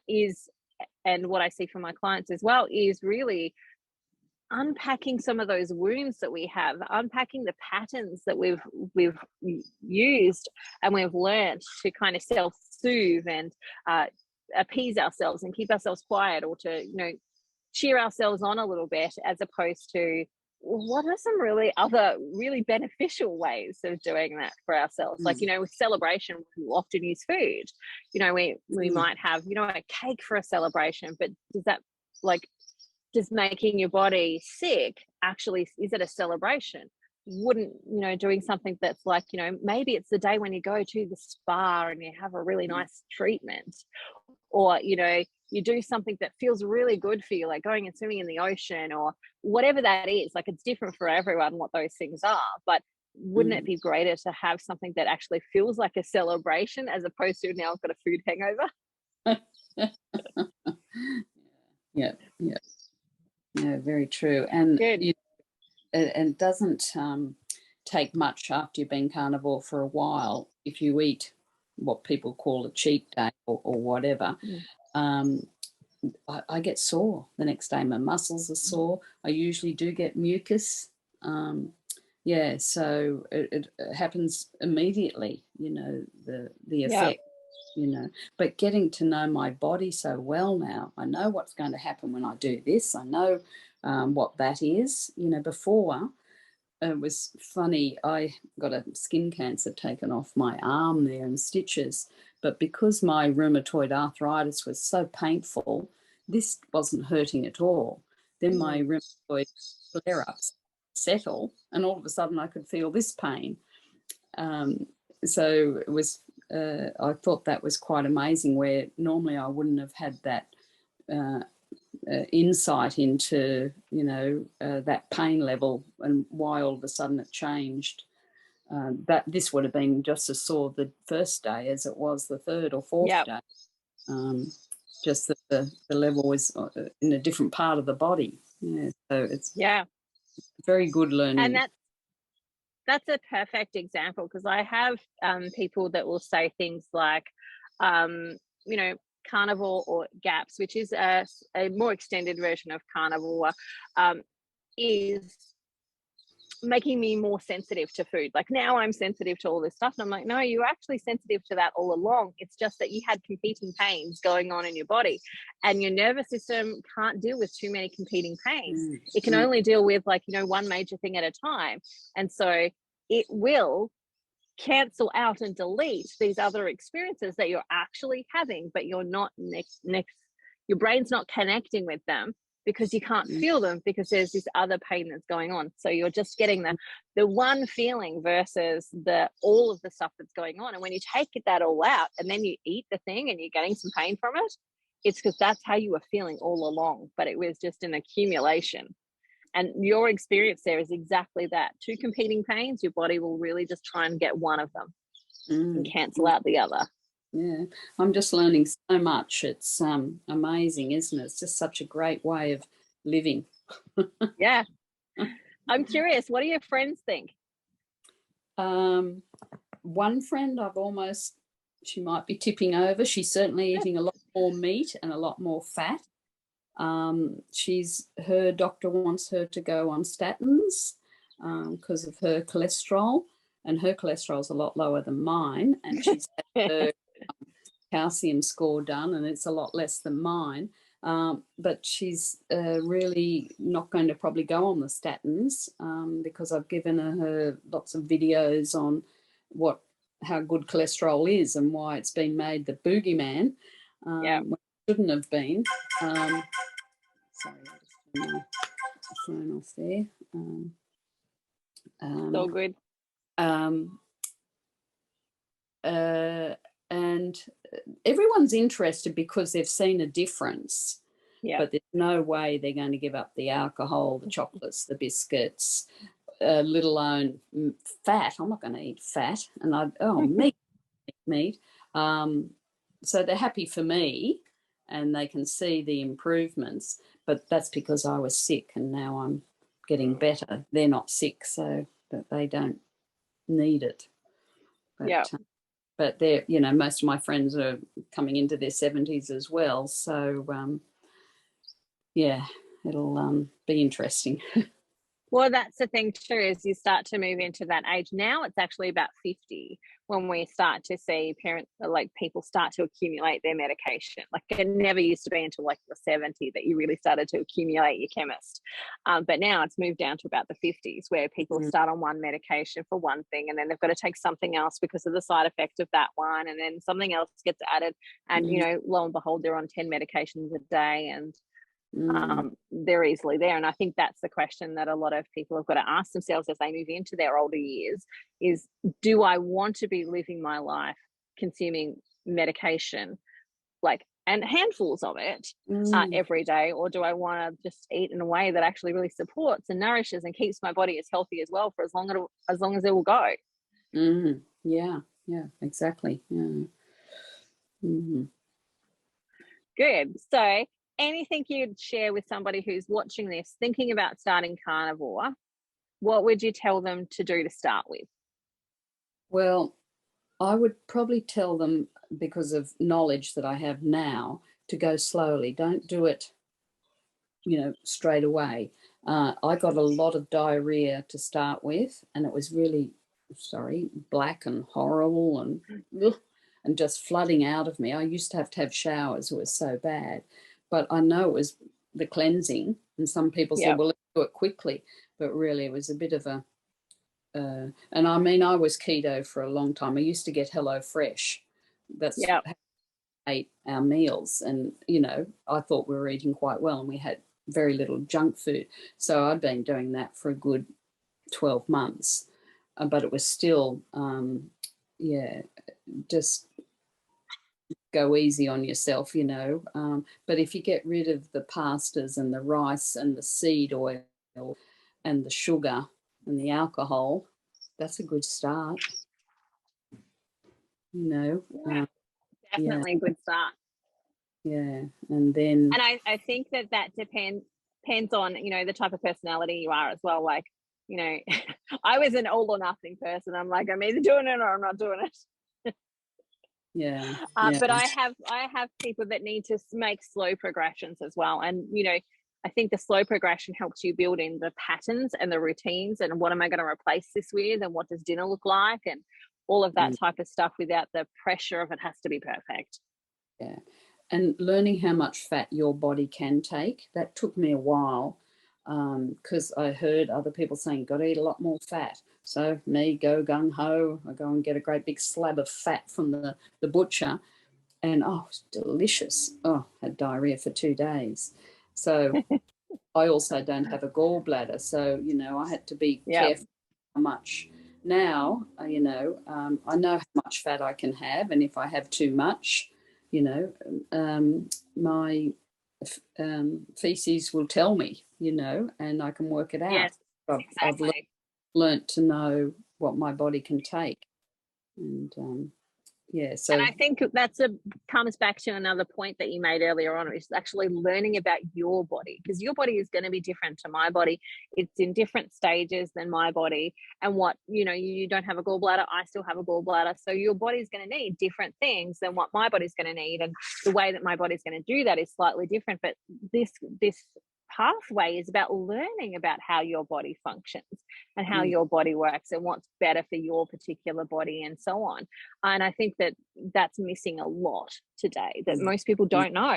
A: is, and what I see from my clients as well, is really unpacking some of those wounds that we have, unpacking the patterns that we've used and we've learned to kind of self-soothe and appease ourselves and keep ourselves quiet, or to cheer ourselves on a little bit, as opposed to what are some really other really beneficial ways of doing that for ourselves. Like, with celebration, we often use food. We might have a cake for a celebration, but does that, like, just making your body sick, actually, is it a celebration? Wouldn't, doing something that's like, maybe it's the day when you go to the spa and you have a really nice treatment, or, you do something that feels really good for you, like going and swimming in the ocean or whatever that is. Like, it's different for everyone what those things are, but wouldn't it be greater to have something that actually feels like a celebration, as opposed to now I've got a food hangover?
B: Yeah, very true. And it doesn't take much after you've been carnivore for a while. If you eat what people call a cheat day or whatever, I get sore the next day. My muscles are sore. I usually do get mucus. So it happens immediately, the effect. But getting to know my body so well now, I know what's going to happen when I do this. I know what that is. Before, it was funny, I got a skin cancer taken off my arm there and stitches, but because my rheumatoid arthritis was so painful, this wasn't hurting at all. Then my rheumatoid flare-ups settle, and all of a sudden I could feel this pain. So it was, I thought that was quite amazing, where normally I wouldn't have had that insight into, that pain level and why all of a sudden it changed. that this would have been just as sore the first day as it was the third or fourth
A: Yep.
B: day. Just that the level was in a different part of the body. Yeah, so it's very good learning.
A: And that's a perfect example, because I have people that will say things like, you know, carnivore or GAPS, which is a more extended version of carnivore, is making me more sensitive to food. Like, now I'm sensitive to all this stuff. And I'm like, no, you're actually sensitive to that all along. It's just that you had competing pains going on in your body, and your nervous system can't deal with too many competing pains. It can only deal with, like, you know, one major thing at a time. And so it will cancel out and delete these other experiences that you're actually having, but you're not your brain's not connecting with them, because you can't feel them, because there's this other pain that's going on. So you're just getting the one feeling versus all of the stuff that's going on. And when you take that all out and then you eat the thing and you're getting some pain from it, it's because that's how you were feeling all along, but it was just an accumulation. And your experience there is exactly that. Two competing pains, your body will really just try and get one of them and cancel out the other.
B: Yeah, I'm just learning so much. It's amazing, isn't it? It's just such a great way of living.
A: Yeah. I'm curious, what do your friends think?
B: One friend, she might be tipping over. She's certainly eating a lot more meat and a lot more fat. Her doctor wants her to go on statins because of her cholesterol, and her cholesterol's a lot lower than mine, and she's had her calcium score done, and it's a lot less than mine. But she's really not going to probably go on the statins because I've given her lots of videos on how good cholesterol is and why it's been made the boogeyman when it shouldn't have been. Sorry, I just turned my phone off there.
A: It's all good.
B: And everyone's interested because they've seen a difference. Yeah. But there's no way they're going to give up the alcohol, the chocolates, the biscuits, let alone fat. I'm not going to eat fat. And meat. So they're happy for me, and they can see the improvements. But that's because I was sick, and now I'm getting better. They're not sick, so that they don't need it. But they're, you know, most of my friends are coming into their 70s as well. So, it'll be interesting.
A: Well, that's the thing too, is you start to move into that age. Now it's actually about 50 when we start to see people start to accumulate their medication. Like, it never used to be until like the 70 that you really started to accumulate your chemist. But now it's moved down to about the 50s where people start on one medication for one thing, and then they've got to take something else because of the side effect of that one, and then something else gets added, and you know, lo and behold, they're on 10 medications a day, and they're easily there. And I think that's the question that a lot of people have got to ask themselves as they move into their older years is, do I want to be living my life consuming medication, like, and handfuls of it every day, or do I want to just eat in a way that actually really supports and nourishes and keeps my body as healthy as well for as long as it will go?
B: Yeah, exactly.
A: Good. So anything you'd share with somebody who's watching this, thinking about starting carnivore, what would you tell them to do to start with?
B: Well, I would probably tell them, because of knowledge that I have now, to go slowly. Don't do it, you know, straight away. I got a lot of diarrhea to start with, and it was really, black and horrible and just flooding out of me. I used to have showers. It was so bad. But I know it was the cleansing, and some people said, well, let's do it quickly. But really, it was a bit of a, and I mean, I was keto for a long time. I used to get Hello Fresh. That's how we ate our meals. And, you know, I thought we were eating quite well, and we had very little junk food. So I'd been doing that for a good 12 months. But it was still, just go easy on yourself, you know. But if you get rid of the pastas and the rice and the seed oil and the sugar and the alcohol, that's a good start. You know,
A: Yeah, definitely a good start.
B: Yeah, and then
A: And I think that depends on, you know, the type of personality you are as well. Like, you know, I was an all or nothing person. I'm like, I'm either doing it or I'm not doing it.
B: yeah,
A: But I have people that need to make slow progressions as well. And, you know, I think the slow progression helps you build in the patterns and the routines and what am I going to replace this with and what does dinner look like and all of that type of stuff without the pressure of it has to be perfect.
B: yeah. And learning how much fat your body can take, that took me a while, because I heard other people saying, got to eat a lot more fat. So me, go gung-ho, I go and get a great big slab of fat from the butcher, and oh, it's delicious. Oh, had diarrhea for 2 days. So I also don't have a gallbladder, so, you know, I had to be careful how much. Now, you know, I know how much fat I can have, and if I have too much, you know, my feces will tell me, you know, and I can work it out.
A: Yes,
B: I've
A: exactly.
B: learnt to know what my body can take, and yeah. So
A: And I think comes back to another point that you made earlier on, which is actually learning about your body, because your body is going to be different to my body. It's in different stages than my body. And what, you know, you don't have a gallbladder, I still have a gallbladder. So your body's going to need different things than what my body's going to need. And the way that my body's going to do that is slightly different. But this pathway is about learning about how your body functions and how your body works and what's better for your particular body and so on. And I think that that's missing a lot today, that most people don't know.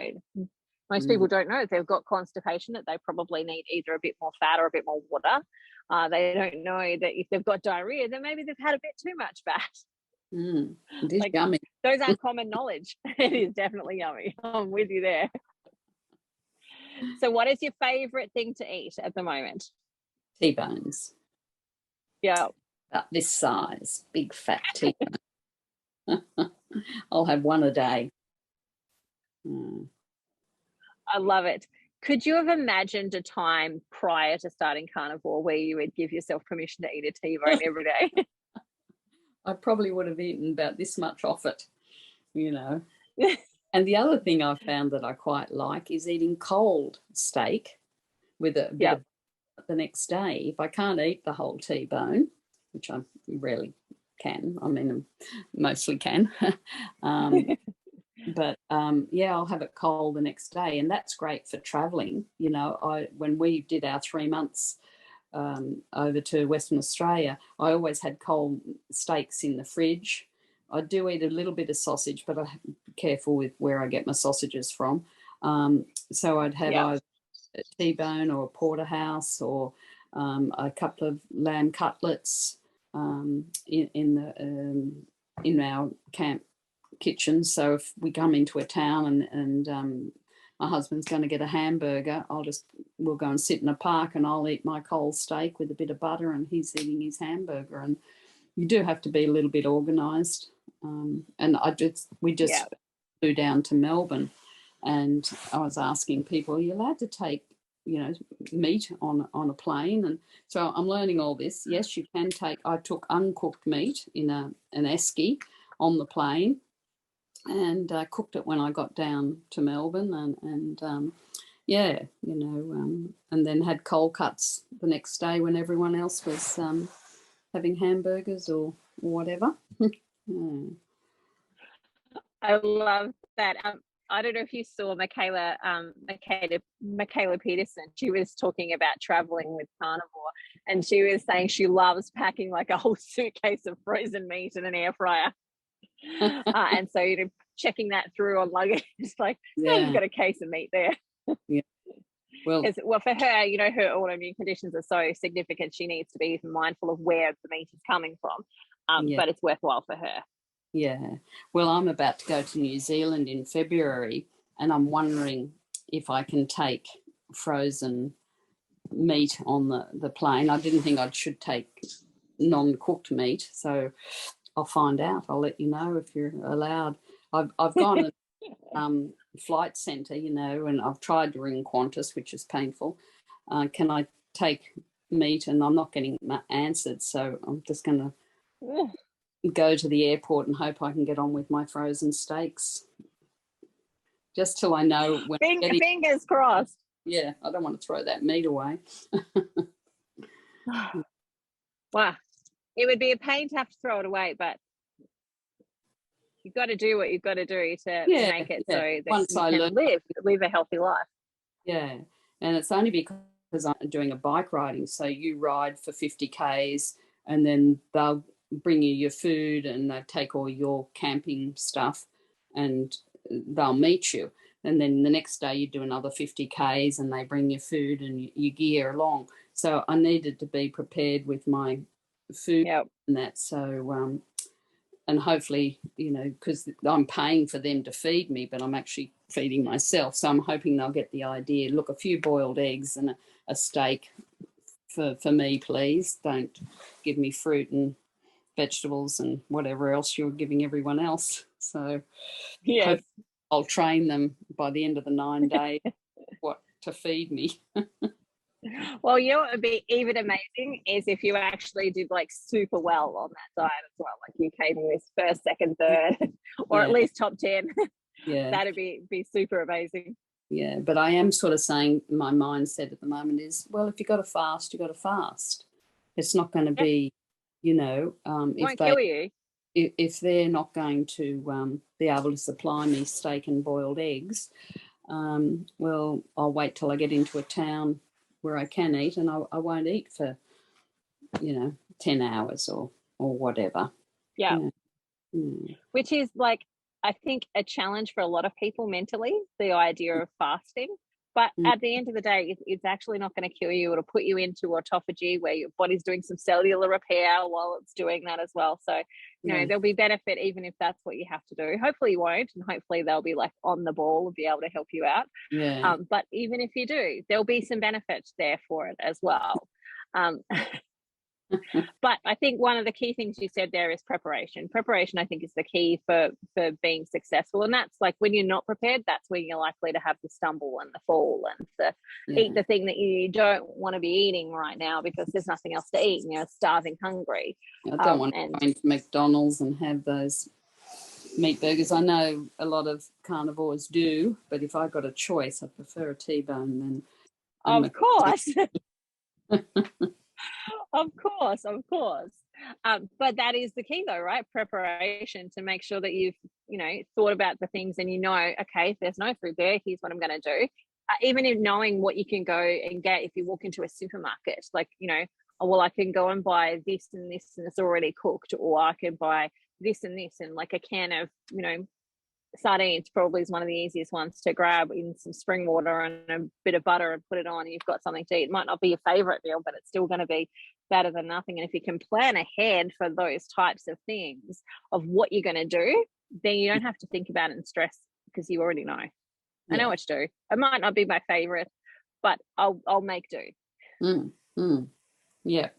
A: Most people don't know if they've got constipation that they probably need either a bit more fat or a bit more water. They don't know that if they've got diarrhea, then maybe they've had a bit too much fat.
B: It is
A: like,
B: yummy.
A: Those aren't common knowledge. It is definitely yummy. I'm with you there. So what is your favorite thing to eat at the moment?
B: T-bones.
A: Yeah.
B: About this size, big fat T-bone. I'll have one a day.
A: I love it. Could you have imagined a time prior to starting Carnivore where you would give yourself permission to eat a T-bone every day?
B: I probably would have eaten about this much off it, you know. And the other thing I found that I quite like is eating cold steak with a bit of the next day. If I can't eat the whole T-bone, which I rarely can, I mean, mostly can, but yeah, I'll have it cold the next day, and that's great for traveling. You know, when we did our 3 months over to Western Australia, I always had cold steaks in the fridge. I do eat a little bit of sausage, but I'm careful with where I get my sausages from. So I'd have either a T-bone or a porterhouse or a couple of lamb cutlets in our camp kitchen. So if we come into a town and my husband's going to get a hamburger, we'll go and sit in a park and I'll eat my cold steak with a bit of butter and he's eating his hamburger. And you do have to be a little bit organised. And we just flew down to Melbourne, and I was asking people, are you allowed to take, you know, meat on a plane? And so I'm learning all this. Yes, you can take. I took uncooked meat in an esky on the plane, and cooked it when I got down to Melbourne, and yeah, you know, and then had cold cuts the next day when everyone else was having hamburgers or whatever.
A: I love that. I don't know if you saw Michaela Peterson. She was talking about traveling with Carnivore, and she was saying she loves packing like a whole suitcase of frozen meat in an air fryer. And so, you know, checking that through on luggage, it's like, you've got a case of meat there.
B: Yeah. Well,
A: for her, you know, her autoimmune conditions are so significant. She needs to be mindful of where the meat is coming from. But it's worthwhile for her.
B: Yeah. Well, I'm about to go to New Zealand in February, and I'm wondering if I can take frozen meat on the plane. I didn't think I should take non-cooked meat, so I'll find out. I'll let you know if you're allowed. I've gone to flight centre, you know, and I've tried to ring Qantas, which is painful. Can I take meat, and I'm not getting answered. So I'm just going to
A: Ugh.
B: go to the airport and hope I can get on with my frozen steaks. Just till I know when
A: Fingers crossed.
B: Yeah, I don't want to throw that meat away.
A: Wow. It would be a pain to have to throw it away, but you've got to do what you've got to do to make it so that
B: Once
A: you can live a healthy life.
B: Yeah, and it's only because I'm doing a bike riding. So you ride for 50 Ks and then they'll bring you your food and they take all your camping stuff and they'll meet you. And then the next day you do another 50 Ks and they bring you food and your gear along. So I needed to be prepared with my food and that. So, and hopefully, because I'm paying for them to feed me, but I'm actually feeding myself. So I'm hoping they'll get the idea. Look, a few boiled eggs and a steak for me, please. Don't give me fruit and vegetables and whatever else you're giving everyone else. So
A: yes,
B: I'll train them by the end of the 9 days what to feed me.
A: Well, what would be even amazing is if you actually did like super well on that diet as well. Like you came in this first, second, third, or at least top 10.
B: Yeah.
A: That'd be super amazing.
B: Yeah, but I am sort of saying my mindset at the moment is, well, if you got to fast, you got to fast. It's not going to be,
A: won't kill you.
B: If they're not going to be able to supply me steak and boiled eggs, well, I'll wait till I get into a town where I can eat, and I won't eat for 10 hours or whatever.
A: Yeah. Which is like, I think, a challenge for a lot of people mentally, the idea of fasting. But at the end of the day, it's actually not going to kill you. It'll put you into autophagy where your body's doing some cellular repair while it's doing that as well. So, there'll be benefit even if that's what you have to do. Hopefully you won't, and hopefully they'll be like on the ball and be able to help you out.
B: Yeah.
A: But even if you do, there'll be some benefit there for it as well. But I think one of the key things you said there is preparation. Preparation, I think, is the key for being successful. And that's like when you're not prepared, that's when you're likely to have the stumble and the fall and to eat the thing that you don't want to be eating right now because there's nothing else to eat and you're starving hungry.
B: I don't want to go into McDonald's and have those meat burgers. I know a lot of carnivores do, but if I got a choice, I prefer a T-bone than
A: of course. Of course. But that is the key though, right? Preparation, to make sure that you've, thought about the things and okay, if there's no food there, here's what I'm going to do. Even in knowing what you can go and get if you walk into a supermarket, like, I can go and buy this and this and it's already cooked, or I can buy this and this, and like a can of, sardines probably is one of the easiest ones to grab in some spring water and a bit of butter and put it on, and you've got something to eat. It might not be your favorite meal, but it's still going to be better than nothing. And if you can plan ahead for those types of things of what you're going to do, then you don't have to think about it and stress because you already know. I know what to do. It might not be my favorite, but I'll make do.
B: Yeah,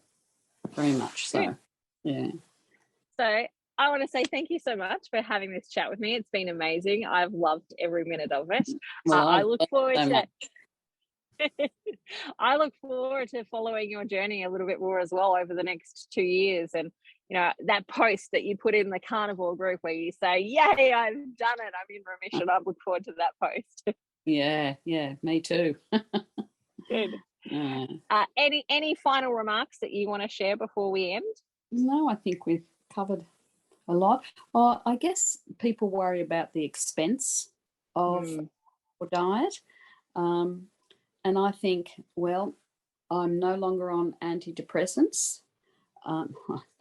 B: very much so. Yeah.
A: So I want to say thank you so much for having this chat with me. It's been amazing. I've loved every minute of it.
B: Well,
A: I look forward to I look forward to following your journey a little bit more as well over the next 2 years. And that post that you put in the Carnivore group where you say, "Yay, I've done it. I'm in remission." I look forward to that post.
B: Yeah, me too.
A: Good. Any final remarks that you want to share before we end?
B: No, I think we've covered a lot. I guess people worry about the expense of a diet. And I think, well, I'm no longer on antidepressants. I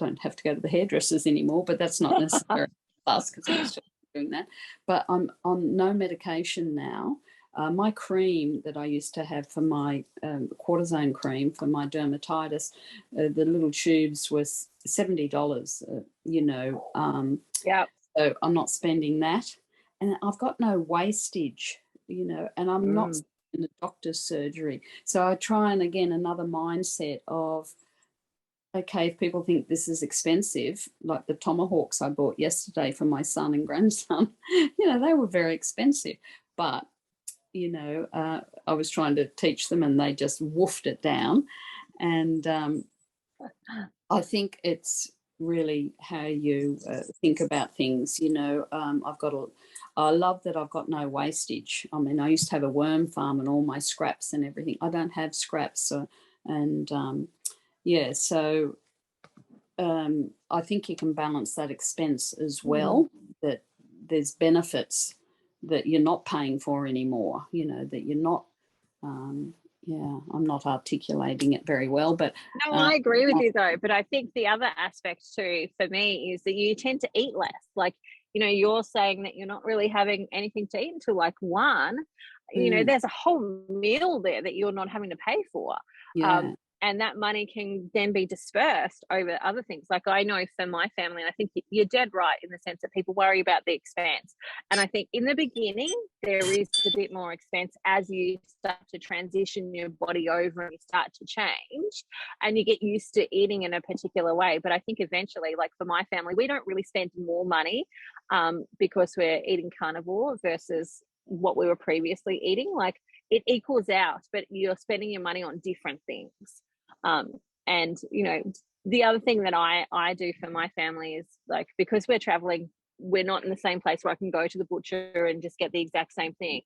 B: don't have to go to the hairdressers anymore, but that's not necessary because I was just doing that. But I'm on no medication now. My cream that I used to have for my cortisone cream for my dermatitis, the little tubes was $70, So I'm not spending that. And I've got no wastage, and I'm not in a doctor's surgery. So I try and, again, another mindset of, okay, if people think this is expensive, like the tomahawks I bought yesterday for my son and grandson, they were very expensive. But I was trying to teach them and they just woofed it down. And I think it's really how you think about things. You know, I love that I've got no wastage. I mean, I used to have a worm farm and all my scraps and everything. I don't have scraps. So I think you can balance that expense as well, that there's benefits that you're not paying for anymore, you know, that you're not, I'm not articulating it very well, but.
A: No, I agree with you though, but I think the other aspect too for me is that you tend to eat less. Like, you know, you're saying that you're not really having anything to eat until like 1. You know, there's a whole meal there that you're not having to pay for.
B: Yeah.
A: And that money can then be dispersed over other things. Like I know for my family, and I think you're dead right in the sense that people worry about the expense. And I think in the beginning, there is a bit more expense as you start to transition your body over and you start to change and you get used to eating in a particular way. But I think eventually, like for my family, we don't really spend more money because we're eating carnivore versus what we were previously eating. Like it equals out, but you're spending your money on different things. And you know, the other thing that I do for my family is like, because we're traveling, we're not in the same place where I can go to the butcher and just get the exact same thing.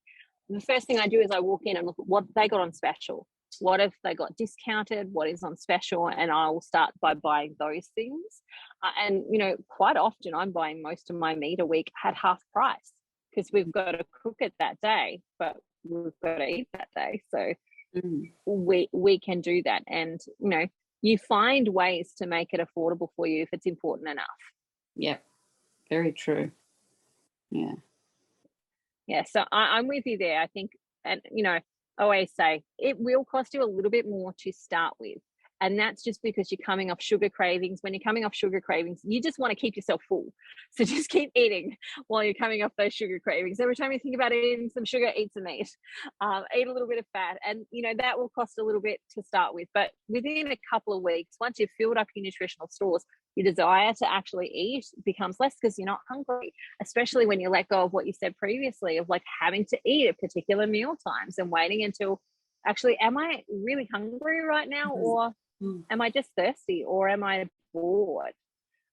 A: The first thing I do is I walk in and look at what they got on special. What if they got discounted? What is on special? And I will start by buying those things. And you know, quite often I'm buying most of my meat a week at half price because we've got to cook it that day, but we've got to eat that day. So we can do that. And you know, you find ways to make it affordable for you if it's important enough.
B: Yeah, very true. Yeah,
A: so I'm with you there. I think, and you know, I always say it will cost you a little bit more to start with, and that's just because you're coming off sugar cravings. When you're coming off sugar cravings, you just want to keep yourself full, so just keep eating while you're coming off those sugar cravings. Every time you think about eating some sugar, eat some meat, eat a little bit of fat, and you know that will cost a little bit to start with, but within a couple of weeks, once you've filled up your nutritional stores, your desire to actually eat becomes less because you're not hungry, especially when you let go of what you said previously of like having to eat at particular meal times and waiting until actually, am I really hungry right now, or am I just thirsty, or am I bored?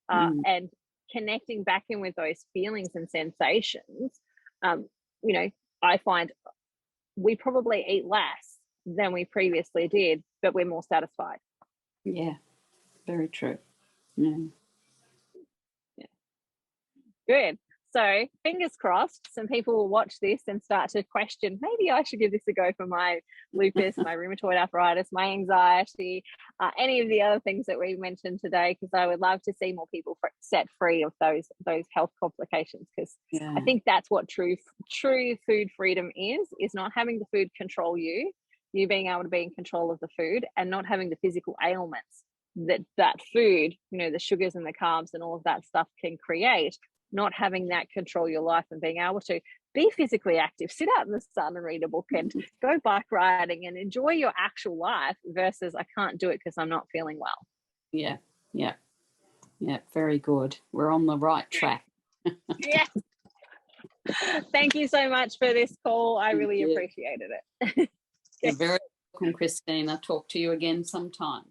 A: And connecting back in with those feelings and sensations, you know, I find we probably eat less than we previously did, but we're more satisfied.
B: Yeah, very true.
A: Yeah. Good. So fingers crossed, some people will watch this and start to question, maybe I should give this a go for my lupus, my rheumatoid arthritis, my anxiety, any of the other things that we mentioned today, because I would love to see more people set free of those health complications, because I think that's what true food freedom is not having the food control you being able to be in control of the food and not having the physical ailments that food, you know, the sugars and the carbs and all of that stuff can create, not having that control your life and being able to be physically active, sit out in the sun and read a book and go bike riding and enjoy your actual life versus I can't do it because I'm not feeling well.
B: Yeah, very good. We're on the right track.
A: Yeah. Thank you so much for this call. I really appreciated it.
B: You're very welcome, Christine. I'll talk to you again sometime.